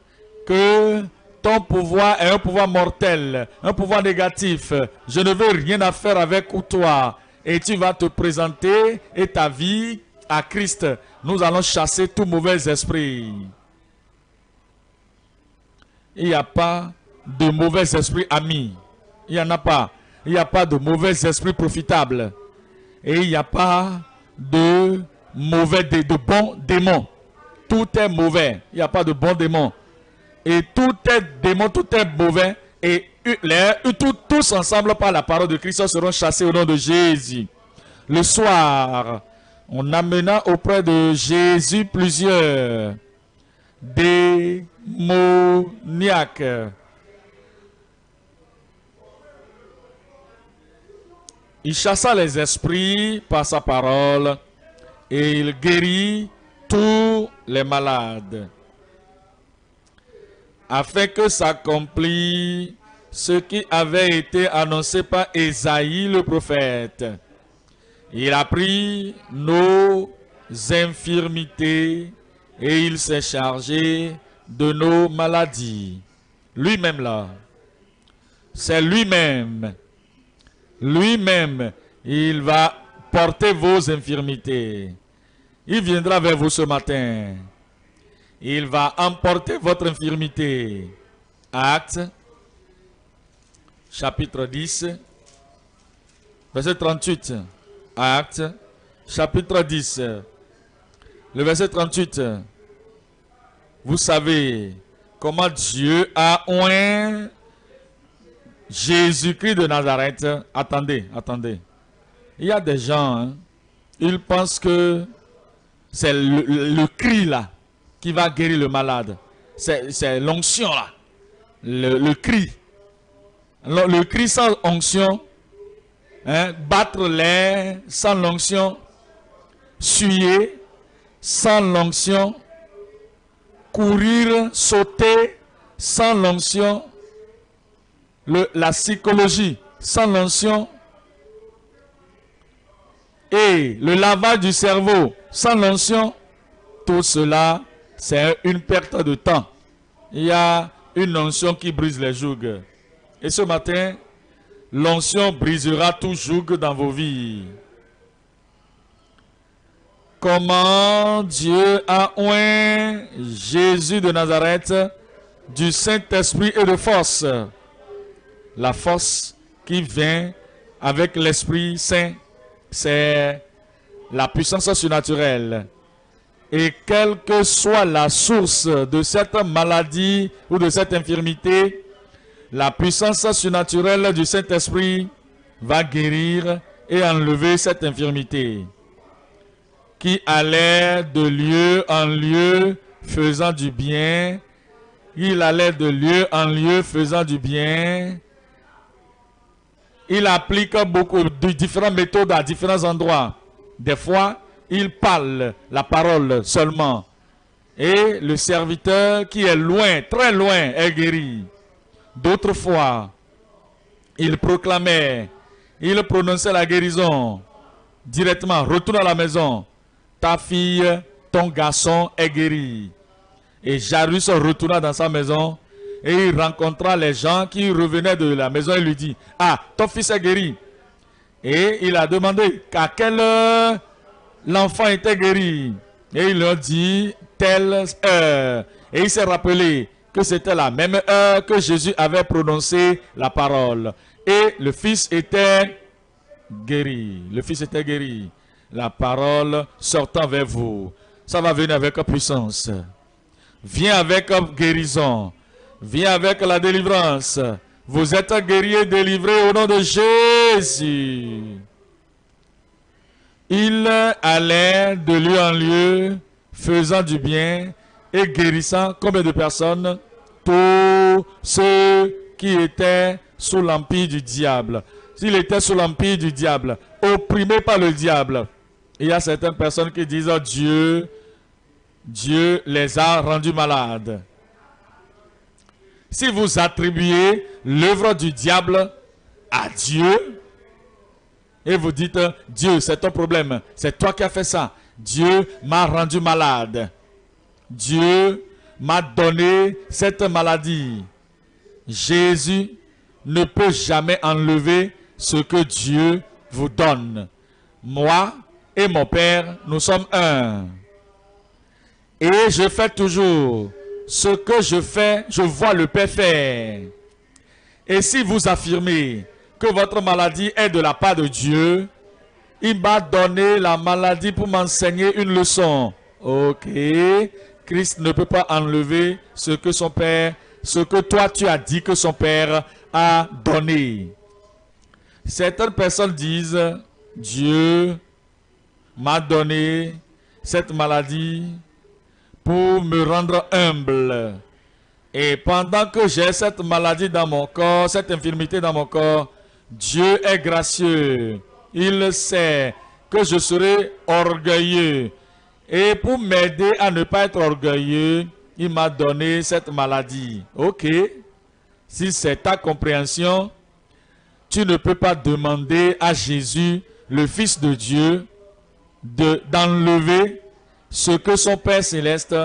que ton pouvoir est un pouvoir mortel, un pouvoir négatif. Je ne veux rien à faire avec toi. Et tu vas te présenter et ta vie à Christ. Nous allons chasser tout mauvais esprit. Il n'y a pas de mauvais esprit ami. Il n'y en a pas. Il n'y a pas de mauvais esprit profitable. Et il n'y a pas de bons démons. Tout est mauvais. Il n'y a pas de bons démons. Et tout est démon, tout est mauvais. Et tous ensemble par la parole de Christ seront chassés au nom de Jésus. Le soir, on amena auprès de Jésus plusieurs démoniaques. Il chassa les esprits par sa parole et il guérit tous les malades, afin que s'accomplisse ce qui avait été annoncé par Ésaïe le prophète. Il a pris nos infirmités et il s'est chargé de nos maladies. Lui-même là, c'est lui-même. Lui-même, il va porter vos infirmités. Il viendra vers vous ce matin. Il va emporter votre infirmité. Actes, chapitre 10, verset 38. Actes, chapitre 10, le verset 38. Vous savez comment Dieu a oint Jésus-Christ de Nazareth. Attendez. Il y a des gens, hein, ils pensent que c'est le cri là qui va guérir le malade. C'est l'onction là. Le cri. Le cri sans onction, hein, battre l'air sans l'onction, suer sans l'onction, courir, sauter sans l'onction, la psychologie sans l'onction et le lavage du cerveau sans l'onction, tout cela c'est une perte de temps. Il y a une onction qui brise les jougs. Et ce matin, l'onction brisera tout joug dans vos vies. Comment Dieu a oint Jésus de Nazareth du Saint-Esprit et de force. La force qui vient avec l'Esprit Saint, c'est la puissance surnaturelle. Et quelle que soit la source de cette maladie ou de cette infirmité, la puissance surnaturelle du Saint-Esprit va guérir et enlever cette infirmité qui allait de lieu en lieu faisant du bien. Il allait de lieu en lieu faisant du bien. Il applique beaucoup de différentes méthodes à différents endroits. Des fois, il parle la parole seulement. Et le serviteur qui est loin, très loin, est guéri. D'autres fois, il proclamait, il prononçait la guérison directement. Retourne à la maison, ta fille, ton garçon est guéri. Et Jairus retourna dans sa maison et il rencontra les gens qui revenaient de la maison et lui dit, ah, ton fils est guéri. Et il a demandé à quelle heure l'enfant était guéri. Et il leur dit, telle heure. Et il s'est rappelé que c'était la même heure que Jésus avait prononcé la parole. Et le fils était guéri. Le fils était guéri. La parole sortant vers vous. Ça va venir avec puissance. Viens avec guérison. Viens avec la délivrance. Vous êtes guéris et délivrés au nom de Jésus. Il allait de lieu en lieu, faisant du bien et guérissant combien de personnes? Tous ceux qui étaient sous l'empire du diable. S'il était sous l'empire du diable, opprimé par le diable, il y a certaines personnes qui disent Dieu les a rendus malades. Si vous attribuez l'œuvre du diable à Dieu, et vous dites, Dieu, c'est ton problème, c'est toi qui as fait ça. Dieu m'a rendu malade. Dieu m'a donné cette maladie. Jésus ne peut jamais enlever ce que Dieu vous donne. Moi et mon Père, nous sommes un. Et je fais toujours ce que je fais, je vois le Père faire. Et si vous affirmez que votre maladie est de la part de Dieu, il m'a donné la maladie pour m'enseigner une leçon. Ok, Christ ne peut pas enlever ce que son Père, ce que toi tu as dit que son Père a donné. Certaines personnes disent, Dieu m'a donné cette maladie pour me rendre humble. Et pendant que j'ai cette maladie dans mon corps, cette infirmité dans mon corps, Dieu est gracieux. Il sait que je serai orgueilleux. Et pour m'aider à ne pas être orgueilleux, il m'a donné cette maladie. Ok. Si c'est ta compréhension, tu ne peux pas demander à Jésus, le Fils de Dieu, d'enlever ce que son Père Céleste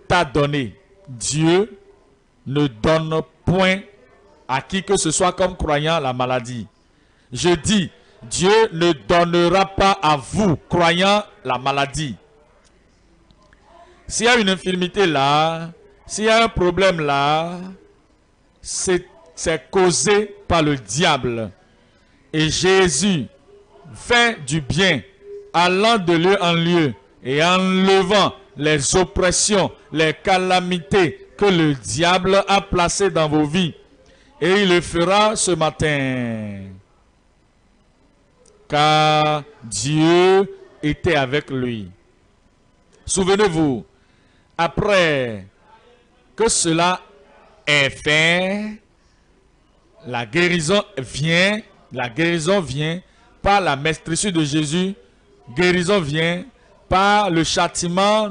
t'a donné. Dieu ne donne point à qui que ce soit comme croyant la maladie. Je dis, Dieu ne donnera pas à vous, croyant, la maladie. S'il y a une infirmité là, s'il y a un problème là, c'est causé par le diable. Et Jésus fait du bien, allant de lieu en lieu et enlevant les oppressions, les calamités que le diable a placées dans vos vies. Et il le fera ce matin. Car Dieu était avec lui. Souvenez-vous, après que cela est fait, la guérison vient par la meurtrissure de Jésus, guérison vient par le châtiment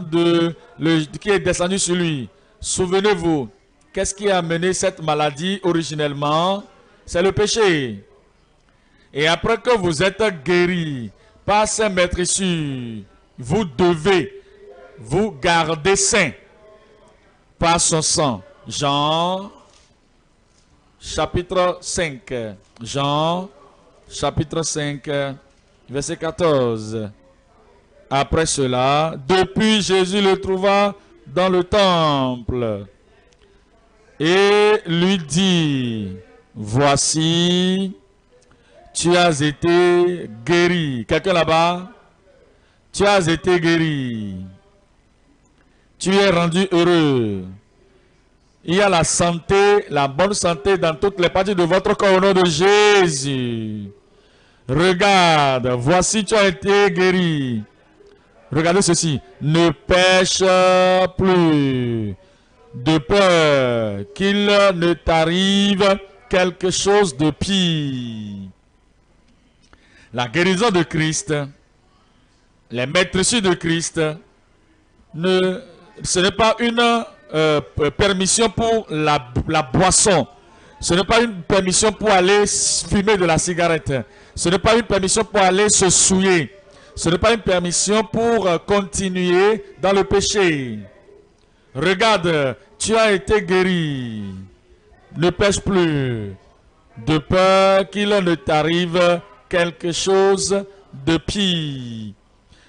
qui est descendu sur lui. Souvenez-vous, qu'est-ce qui a amené cette maladie originellement? C'est le péché. Et après que vous êtes guéri par ces meurtrissures, vous devez vous garder saint par son sang. Jean chapitre 5. Jean chapitre 5, verset 14. Après cela, depuis Jésus le trouva dans le temple et lui dit, voici, tu as été guéri. Quelqu'un là-bas? Tu as été guéri. Tu es rendu heureux. Il y a la santé, la bonne santé dans toutes les parties de votre corps au nom de Jésus. Regarde, voici tu as été guéri. Regardez ceci. Ne pêche plus de peur qu'il ne t'arrive quelque chose de pire. La guérison de Christ, les maîtresses de Christ, ce n'est pas une permission pour la boisson. Ce n'est pas une permission pour aller fumer de la cigarette. Ce n'est pas une permission pour aller se souiller. Ce n'est pas une permission pour continuer dans le péché. Regarde, tu as été guéri. Ne pêche plus, de peur qu'il ne t'arrive quelque chose de pire.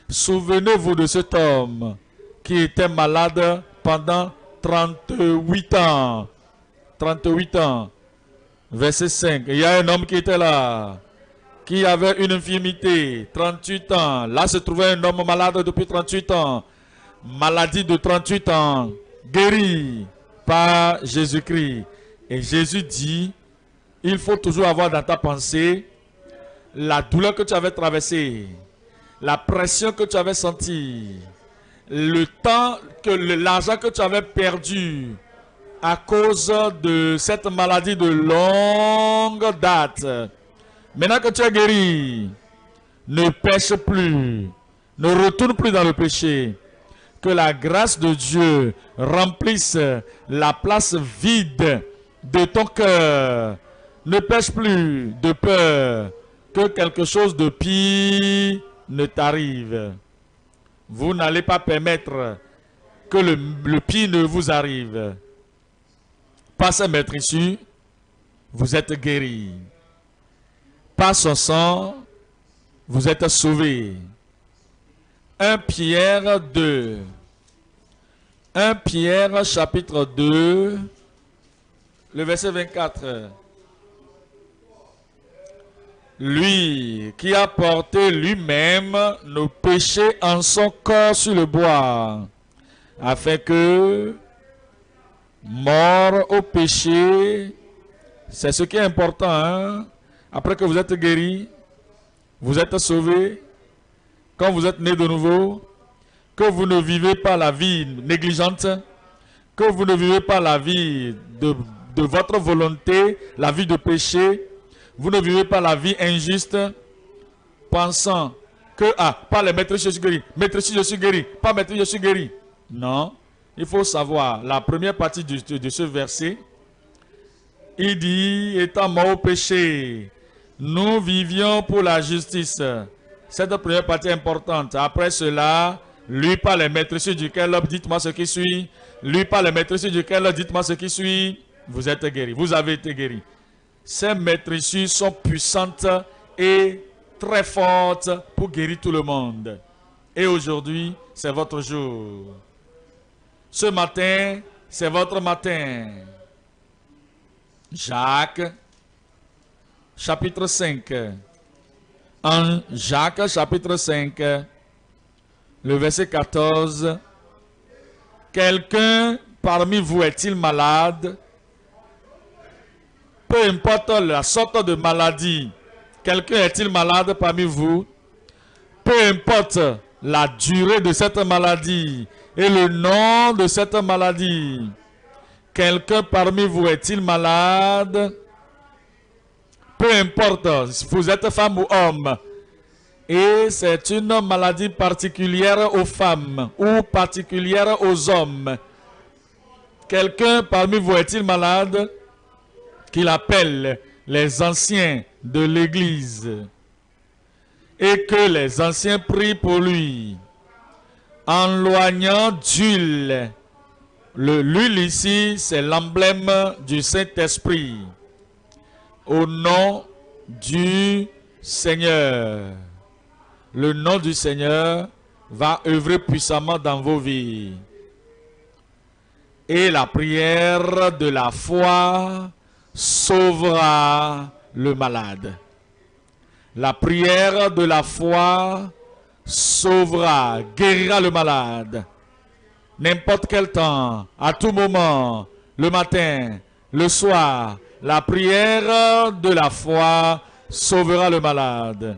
Souvenez-vous de cet homme qui était malade pendant 38 ans. 38 ans. Verset 5. Il y a un homme qui était là, qui avait une infirmité, 38 ans. Là se trouvait un homme malade depuis 38 ans. Maladie de 38 ans, guéri par Jésus-Christ. Et Jésus dit, il faut toujours avoir dans ta pensée la douleur que tu avais traversée, la pression que tu avais sentie, le temps, l'argent que tu avais perdu à cause de cette maladie de longue date. Maintenant que tu es guéri, ne pêche plus, ne retourne plus dans le péché. Que la grâce de Dieu remplisse la place vide de ton cœur. Ne pêche plus de peur que quelque chose de pire ne t'arrive. Vous n'allez pas permettre que le pire ne vous arrive. Par sa maîtrise, vous êtes guéris. Par son sang, vous êtes sauvés. 1 Pierre 2. 1 Pierre chapitre 2, le verset 24. Lui qui a porté lui-même nos péchés en son corps sur le bois, afin que, mort au péché, c'est ce qui est important, hein? Après que vous êtes guéri, vous êtes sauvé, quand vous êtes né de nouveau, que vous ne vivez pas la vie négligente, que vous ne vivez pas la vie de votre volonté, la vie de péché, vous ne vivez pas la vie injuste, pensant que, pas les maîtres, je suis guéri, maître, je suis guéri, pas maître, je suis guéri. Non, il faut savoir, la première partie de ce verset, il dit, étant mort au péché, nous vivions pour la justice. Cette première partie est importante. Après cela, lui par les maîtrises duquel, dites-moi ce qui suit. Lui par les maîtrises duquel, dites-moi ce qui suit. Vous êtes guéri. Vous avez été guéri. Ces maîtrises sont puissantes et très fortes pour guérir tout le monde. Et aujourd'hui, c'est votre jour. Ce matin, c'est votre matin. Jacques, chapitre 5. En Jacques chapitre 5, le verset 14, quelqu'un parmi vous est-il malade? Peu importe la sorte de maladie, quelqu'un est-il malade parmi vous? Peu importe la durée de cette maladie et le nom de cette maladie, quelqu'un parmi vous est-il malade? Peu importe si vous êtes femme ou homme, et c'est une maladie particulière aux femmes ou particulière aux hommes. Quelqu'un parmi vous est-il malade? Qu'il appelle les anciens de l'église et que les anciens prient pour lui en loignant d'huile. L'huile ici, c'est l'emblème du Saint-Esprit. Au nom du Seigneur. Le nom du Seigneur va œuvrer puissamment dans vos vies. Et la prière de la foi sauvera le malade. La prière de la foi sauvera, guérira le malade. N'importe quel temps, à tout moment, le matin, le soir, la prière de la foi sauvera le malade.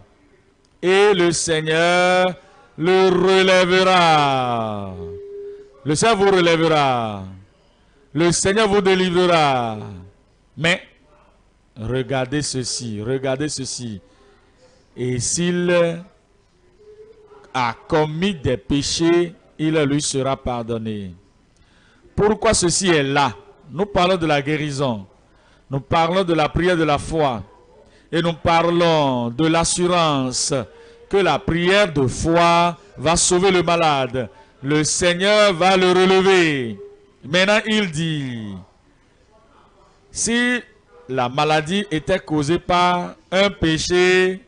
Et le Seigneur le relèvera. Le Seigneur vous relèvera. Le Seigneur vous délivrera. Mais, regardez ceci, regardez ceci. Et s'il a commis des péchés, il lui sera pardonné. Pourquoi ceci est là? Nous parlons de la guérison. Nous parlons de la prière de la foi. Et nous parlons de l'assurance que la prière de foi va sauver le malade. Le Seigneur va le relever. Maintenant, il dit, si la maladie était causée par un péché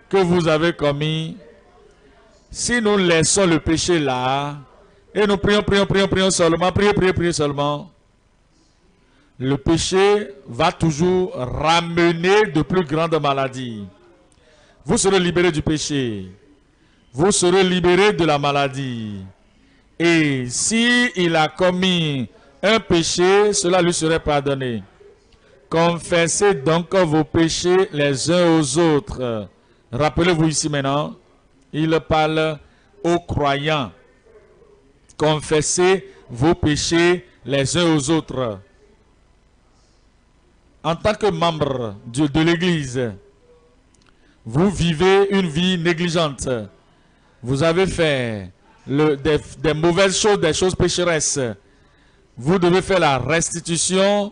que vous avez commis, si nous laissons le péché là, et nous prions seulement, priez seulement, le péché va toujours ramener de plus grandes maladies. Vous serez libérés du péché. Vous serez libérés de la maladie. Et si il a commis un péché, cela lui serait pardonné. Confessez donc vos péchés les uns aux autres. Rappelez-vous ici maintenant, il parle aux croyants. Confessez vos péchés les uns aux autres. En tant que membre de l'Église, vous vivez une vie négligente. Vous avez fait des mauvaises choses, des choses pécheresses. Vous devez faire la restitution.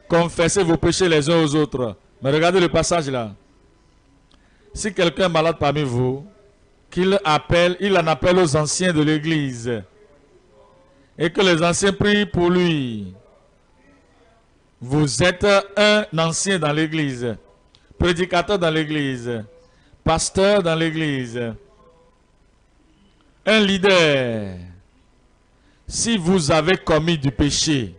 Confessez vos péchés les uns aux autres. Mais regardez le passage là. Si quelqu'un est malade parmi vous, il en appelle aux anciens de l'Église. Et que les anciens prient pour lui. Vous êtes un ancien dans l'Église, prédicateur dans l'Église, pasteur dans l'Église, un leader. Si vous avez commis du péché,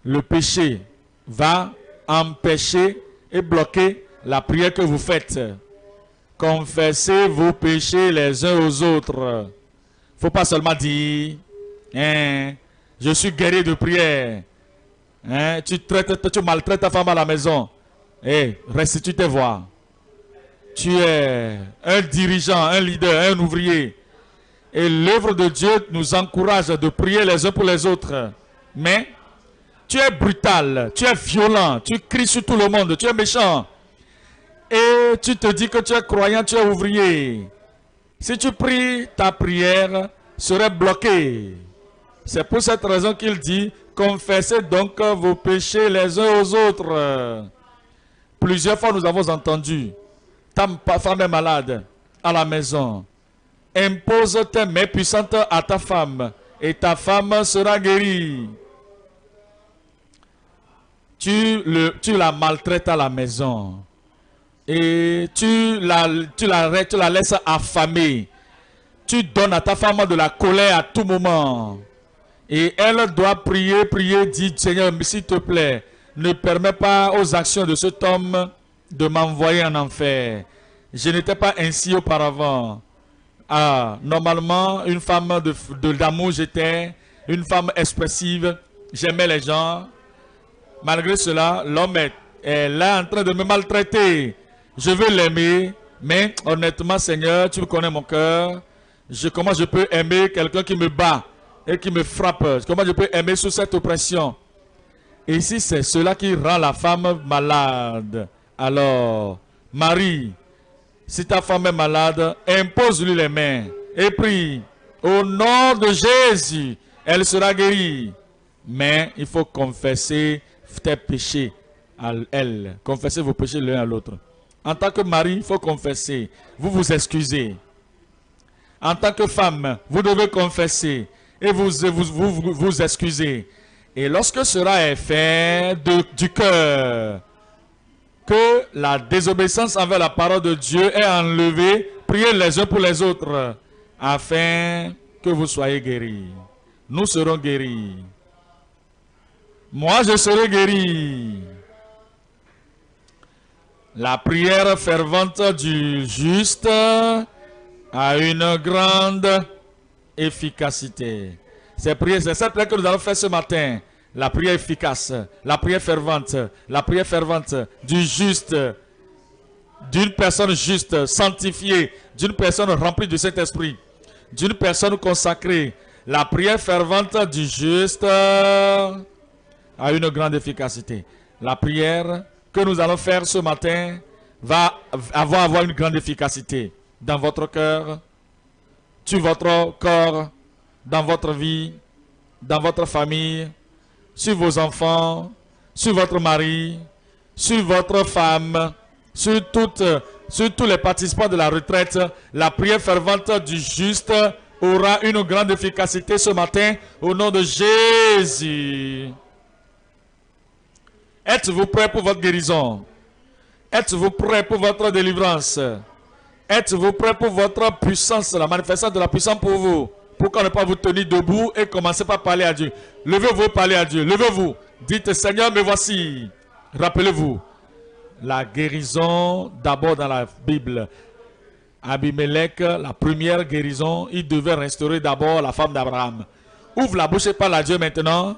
le péché va empêcher et bloquer la prière que vous faites. Confessez vos péchés les uns aux autres. Il ne faut pas seulement dire, je suis guéri de prière. Tu maltraites ta femme à la maison. Restitue tes voix. Tu es un dirigeant, un leader, un ouvrier. Et l'œuvre de Dieu nous encourage de prier les uns pour les autres. Mais tu es brutal, tu es violent, tu cries sur tout le monde, tu es méchant. Et tu te dis que tu es croyant, tu es ouvrier. Si tu pries, ta prière serait bloquée. C'est pour cette raison qu'il dit, confessez donc vos péchés les uns aux autres. Plusieurs fois nous avons entendu, ta femme est malade à la maison. Impose tes mains puissantes à ta femme et ta femme sera guérie. Tu la maltraites à la maison et tu la laisses affamée. Tu donnes à ta femme de la colère à tout moment. Et elle doit prier, dit Seigneur, s'il te plaît, ne permets pas aux actions de cet homme de m'envoyer en enfer. Je n'étais pas ainsi auparavant. Normalement, une femme d'amour, j'étais une femme expressive, j'aimais les gens. Malgré cela, l'homme est là en train de me maltraiter. Je veux l'aimer, mais honnêtement, Seigneur, tu connais mon cœur. Comment je peux aimer quelqu'un qui me bat et qui me frappe? Comment je peux aimer sous cette oppression? Et si c'est cela qui rend la femme malade, alors, Marie, si ta femme est malade, impose-lui les mains et prie. Au nom de Jésus, elle sera guérie. Mais il faut confesser tes péchés à elle. Confessez vos péchés l'un à l'autre. En tant que mari, il faut confesser. Vous vous excusez. En tant que femme, vous devez confesser et vous excusez. Et lorsque cela est fait du cœur, que la désobéissance envers la parole de Dieu est enlevée, priez les uns pour les autres, afin que vous soyez guéris. Nous serons guéris. Moi, je serai guéri. La prière fervente du juste a une grande efficacité. C'est cette prière que nous allons faire ce matin. La prière efficace, la prière fervente du juste, d'une personne juste, sanctifiée, d'une personne remplie du Saint-Esprit, d'une personne consacrée. La prière fervente du juste a une grande efficacité. La prière que nous allons faire ce matin va avoir une grande efficacité dans votre cœur, sur votre corps, dans votre vie, dans votre famille, sur vos enfants, sur votre mari, sur votre femme, sur tous les participants de la retraite. La prière fervente du juste aura une grande efficacité ce matin au nom de Jésus. Êtes-vous prêts pour votre guérison? Êtes-vous prêts pour votre délivrance? Êtes-vous prêts pour votre puissance, la manifestation de la puissance pour vous? Pourquoi ne pas vous tenir debout et commencer par parler à Dieu? Levez-vous, parlez à Dieu. Levez-vous. Dites, Seigneur, me voici. Rappelez-vous, la guérison d'abord dans la Bible. Abimelech, la première guérison, il devait restaurer d'abord la femme d'Abraham. Ouvre la bouche et parle à Dieu maintenant.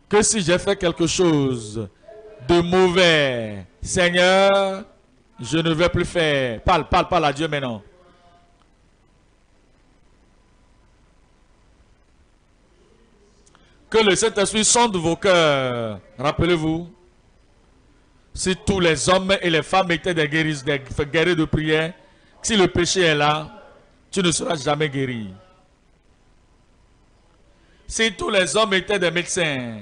Que si j'ai fait quelque chose de mauvais, Seigneur, je ne vais plus faire. Parle à Dieu maintenant. Que le Saint-Esprit sonde vos cœurs. Rappelez-vous, si tous les hommes et les femmes étaient des guerriers de prière, si le péché est là, tu ne seras jamais guéri. Si tous les hommes étaient des médecins,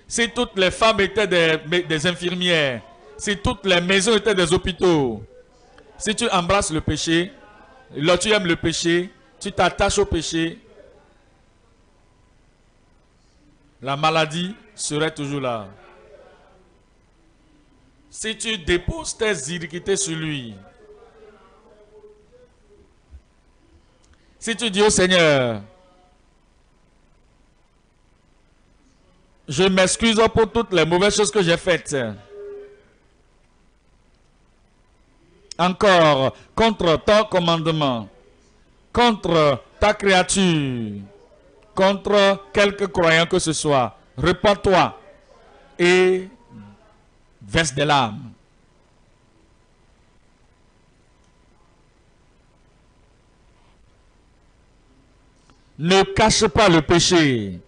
si toutes les femmes étaient des infirmières, si toutes les maisons étaient des hôpitaux, si tu embrasses le péché, là tu aimes le péché, tu t'attaches au péché, la maladie serait toujours là. Si tu déposes tes iniquités sur lui, si tu dis au Seigneur, je m'excuse pour toutes les mauvaises choses que j'ai faites, encore contre ton commandement, contre ta créature, contre quelque croyant que ce soit, repens-toi et verse des larmes. Ne cache pas le péché.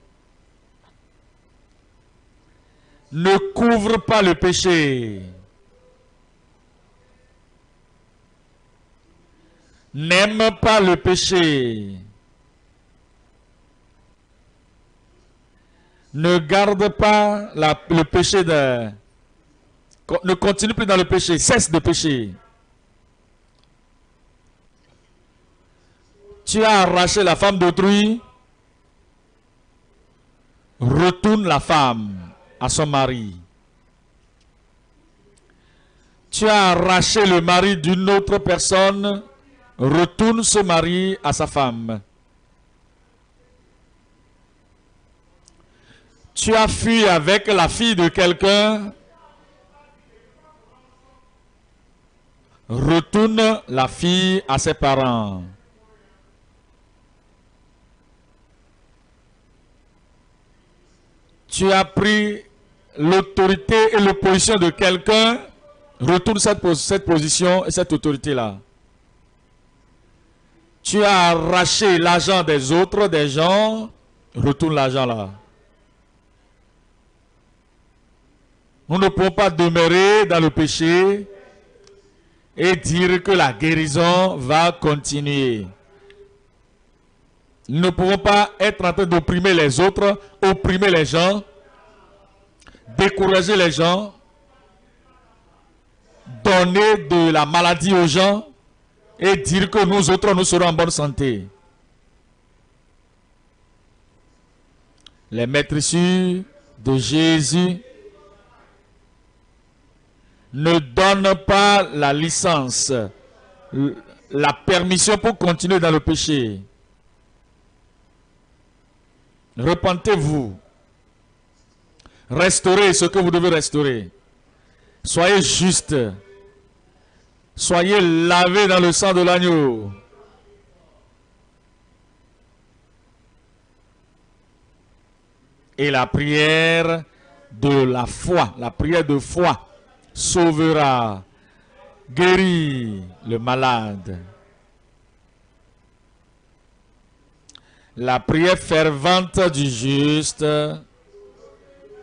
Ne couvre pas le péché. N'aime pas le péché. Ne garde pas le péché ne continue plus dans le péché. Cesse de pécher. Tu as arraché la femme d'autrui. Retourne la femme à son mari. Tu as arraché le mari d'une autre personne. Retourne ce mari à sa femme. Tu as fui avec la fille de quelqu'un. Retourne la fille à ses parents. Tu as pris l'autorité et l'opposition de quelqu'un. Retourne cette position et cette autorité-là. Tu as arraché l'argent des autres, des gens. Retourne l'argent là. Nous ne pouvons pas demeurer dans le péché et dire que la guérison va continuer. Nous ne pouvons pas être en train d'opprimer les autres, opprimer les gens, décourager les gens, donner de la maladie aux gens et dire que nous autres, nous serons en bonne santé. Les maîtresses de Jésus ne donnent pas la licence, la permission pour continuer dans le péché. Repentez-vous. Restaurez ce que vous devez restaurer. Soyez juste. Soyez lavés dans le sang de l'agneau. Et la prière de la foi, la prière de foi, sauvera, guérit le malade. La prière fervente du juste,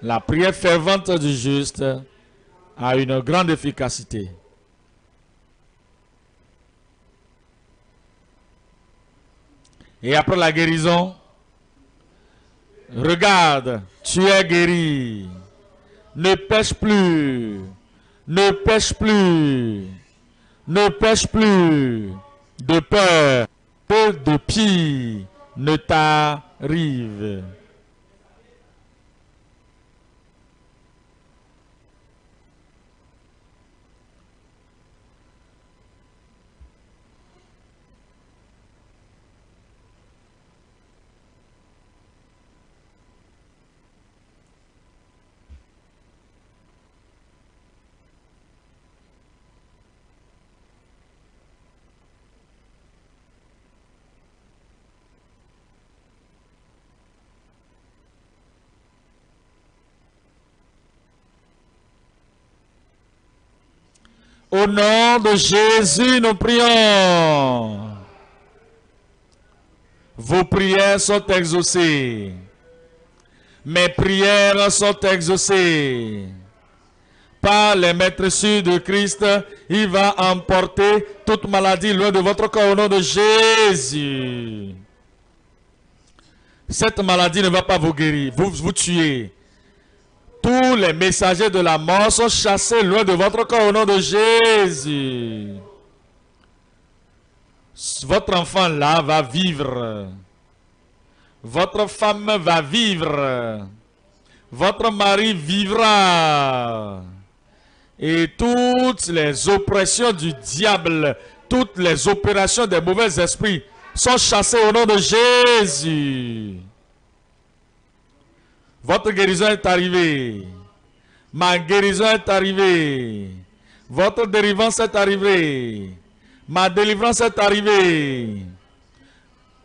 la prière fervente du juste a une grande efficacité. Et après la guérison, regarde, tu es guéri. Ne pêche plus. Ne pêche plus. Ne pêche plus. De peur que de pire ne t'arrive. Au nom de Jésus, nous prions. Vos prières sont exaucées. Mes prières sont exaucées. Par les maîtresses de Christ, il va emporter toute maladie loin de votre corps au nom de Jésus. Cette maladie ne va pas vous guérir, vous tuer. Tous les messagers de la mort sont chassés loin de votre corps au nom de Jésus. Votre enfant là va vivre. Votre femme va vivre. Votre mari vivra. Et toutes les oppressions du diable, toutes les opérations des mauvais esprits sont chassées au nom de Jésus. Votre guérison est arrivée. Ma guérison est arrivée. Votre délivrance est arrivée. Ma délivrance est arrivée.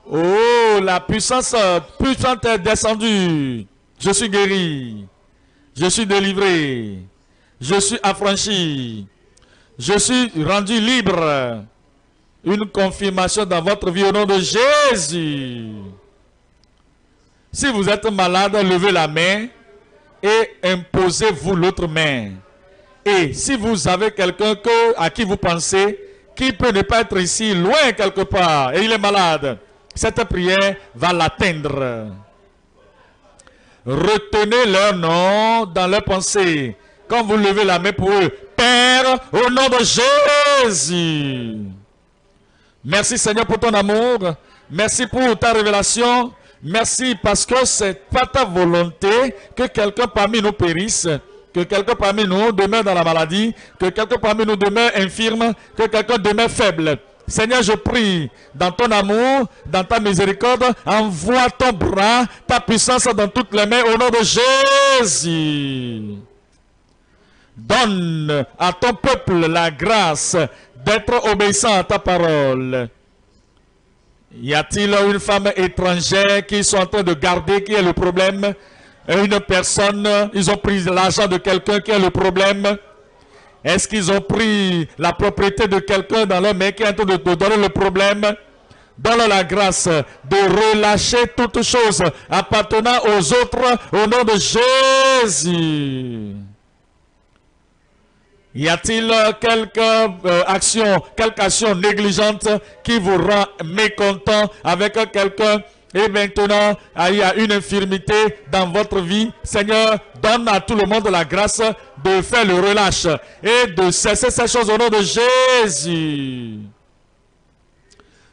Oh, la puissance puissante est descendue. Je suis guéri. Je suis délivré. Je suis affranchi. Je suis rendu libre. Une confirmation dans votre vie au nom de Jésus. Si vous êtes malade, levez la main et imposez-vous l'autre main. Et si vous avez quelqu'un à qui vous pensez, qui peut ne pas être ici, loin quelque part, et il est malade, cette prière va l'atteindre. Retenez leur nom dans leur pensée. Quand vous levez la main pour eux, Père, au nom de Jésus. Merci Seigneur pour ton amour. Merci pour ta révélation. Merci parce que c'est pas ta volonté que quelqu'un parmi nous périsse, que quelqu'un parmi nous demeure dans la maladie, que quelqu'un parmi nous demeure infirme, que quelqu'un demeure faible. Seigneur, je prie, dans ton amour, dans ta miséricorde, envoie ton bras, ta puissance dans toutes les mains au nom de Jésus. Donne à ton peuple la grâce d'être obéissant à ta parole. Y a-t-il une femme étrangère qui sont en train de garder, qui est le problème? Une personne, ils ont pris l'argent de quelqu'un qui est le problème? Est-ce qu'ils ont pris la propriété de quelqu'un dans leur main qui est en train de donner le problème? Donne la grâce de relâcher toutes choses appartenant aux autres au nom de Jésus. Y a-t-il quelque action négligente qui vous rend mécontent avec quelqu'un et maintenant il y a une infirmité dans votre vie? Seigneur, donne à tout le monde la grâce de faire le relâche et de cesser ces choses au nom de Jésus.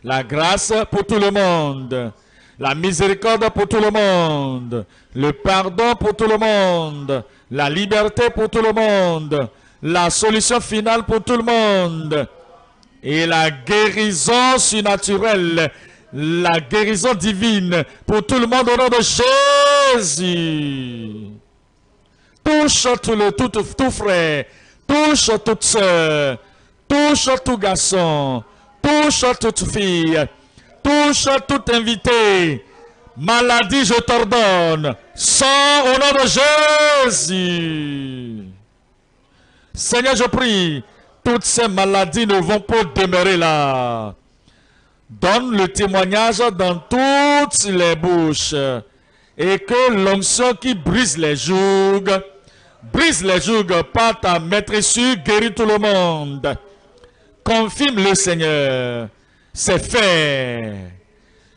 La grâce pour tout le monde, la miséricorde pour tout le monde, le pardon pour tout le monde, la liberté pour tout le monde, la solution finale pour tout le monde et la guérison surnaturelle, la guérison divine pour tout le monde au nom de Jésus. Touche tout frère, touche toute soeur, touche tout garçon, touche toute fille, touche tout invité. Maladie, je t'ordonne, sors au nom de Jésus. Seigneur, je prie, toutes ces maladies ne vont pas demeurer là. Donne le témoignage dans toutes les bouches. Et que l'onction qui brise les jougs par ta maîtrise, guérit tout le monde. Confirme le Seigneur. C'est fait.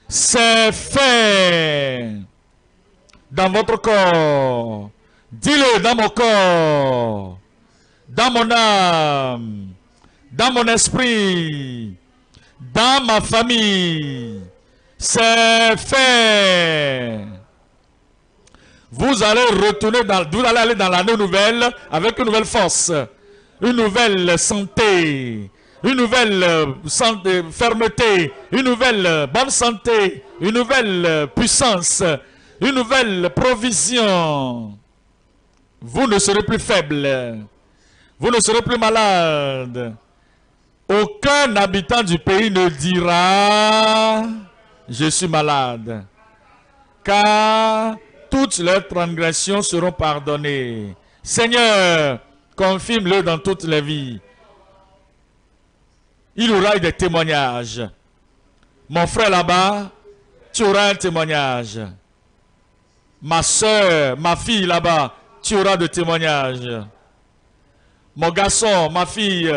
C'est fait. Dans votre corps, Dis-le dans mon corps, dans mon âme, dans mon esprit, dans ma famille. C'est fait. Vous allez retourner vous allez aller dans l'année nouvelle avec une nouvelle force, une nouvelle santé, une nouvelle fermeté, une nouvelle bonne santé, une nouvelle puissance, une nouvelle provision. Vous ne serez plus faible, vous ne serez plus malade. Aucun habitant du pays ne dira « Je suis malade », car toutes leurs transgressions seront pardonnées. Seigneur, confirme-le dans toutes les vies. Il y aura des témoignages. Mon frère là-bas, tu auras un témoignage. Ma soeur, ma fille là-bas, tu auras des témoignages. Mon garçon, ma fille,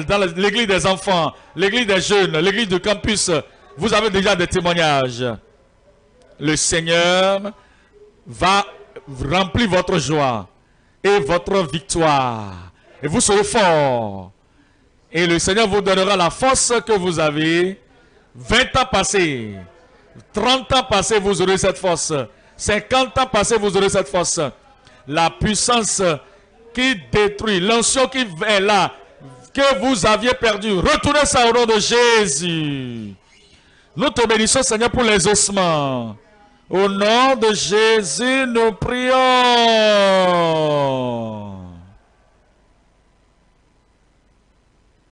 dans l'église des enfants, l'église des jeunes, l'église du campus, vous avez déjà des témoignages. Le Seigneur va remplir votre joie et votre victoire. Et vous serez forts. Et le Seigneur vous donnera la force que vous avez. 20 ans passés, 30 ans passés, vous aurez cette force. 50 ans passés, vous aurez cette force. La puissance qui détruit, l'onction qui est là, que vous aviez perdu. Retournez ça au nom de Jésus. Nous te bénissons, Seigneur, pour les ossements. Au nom de Jésus, nous prions.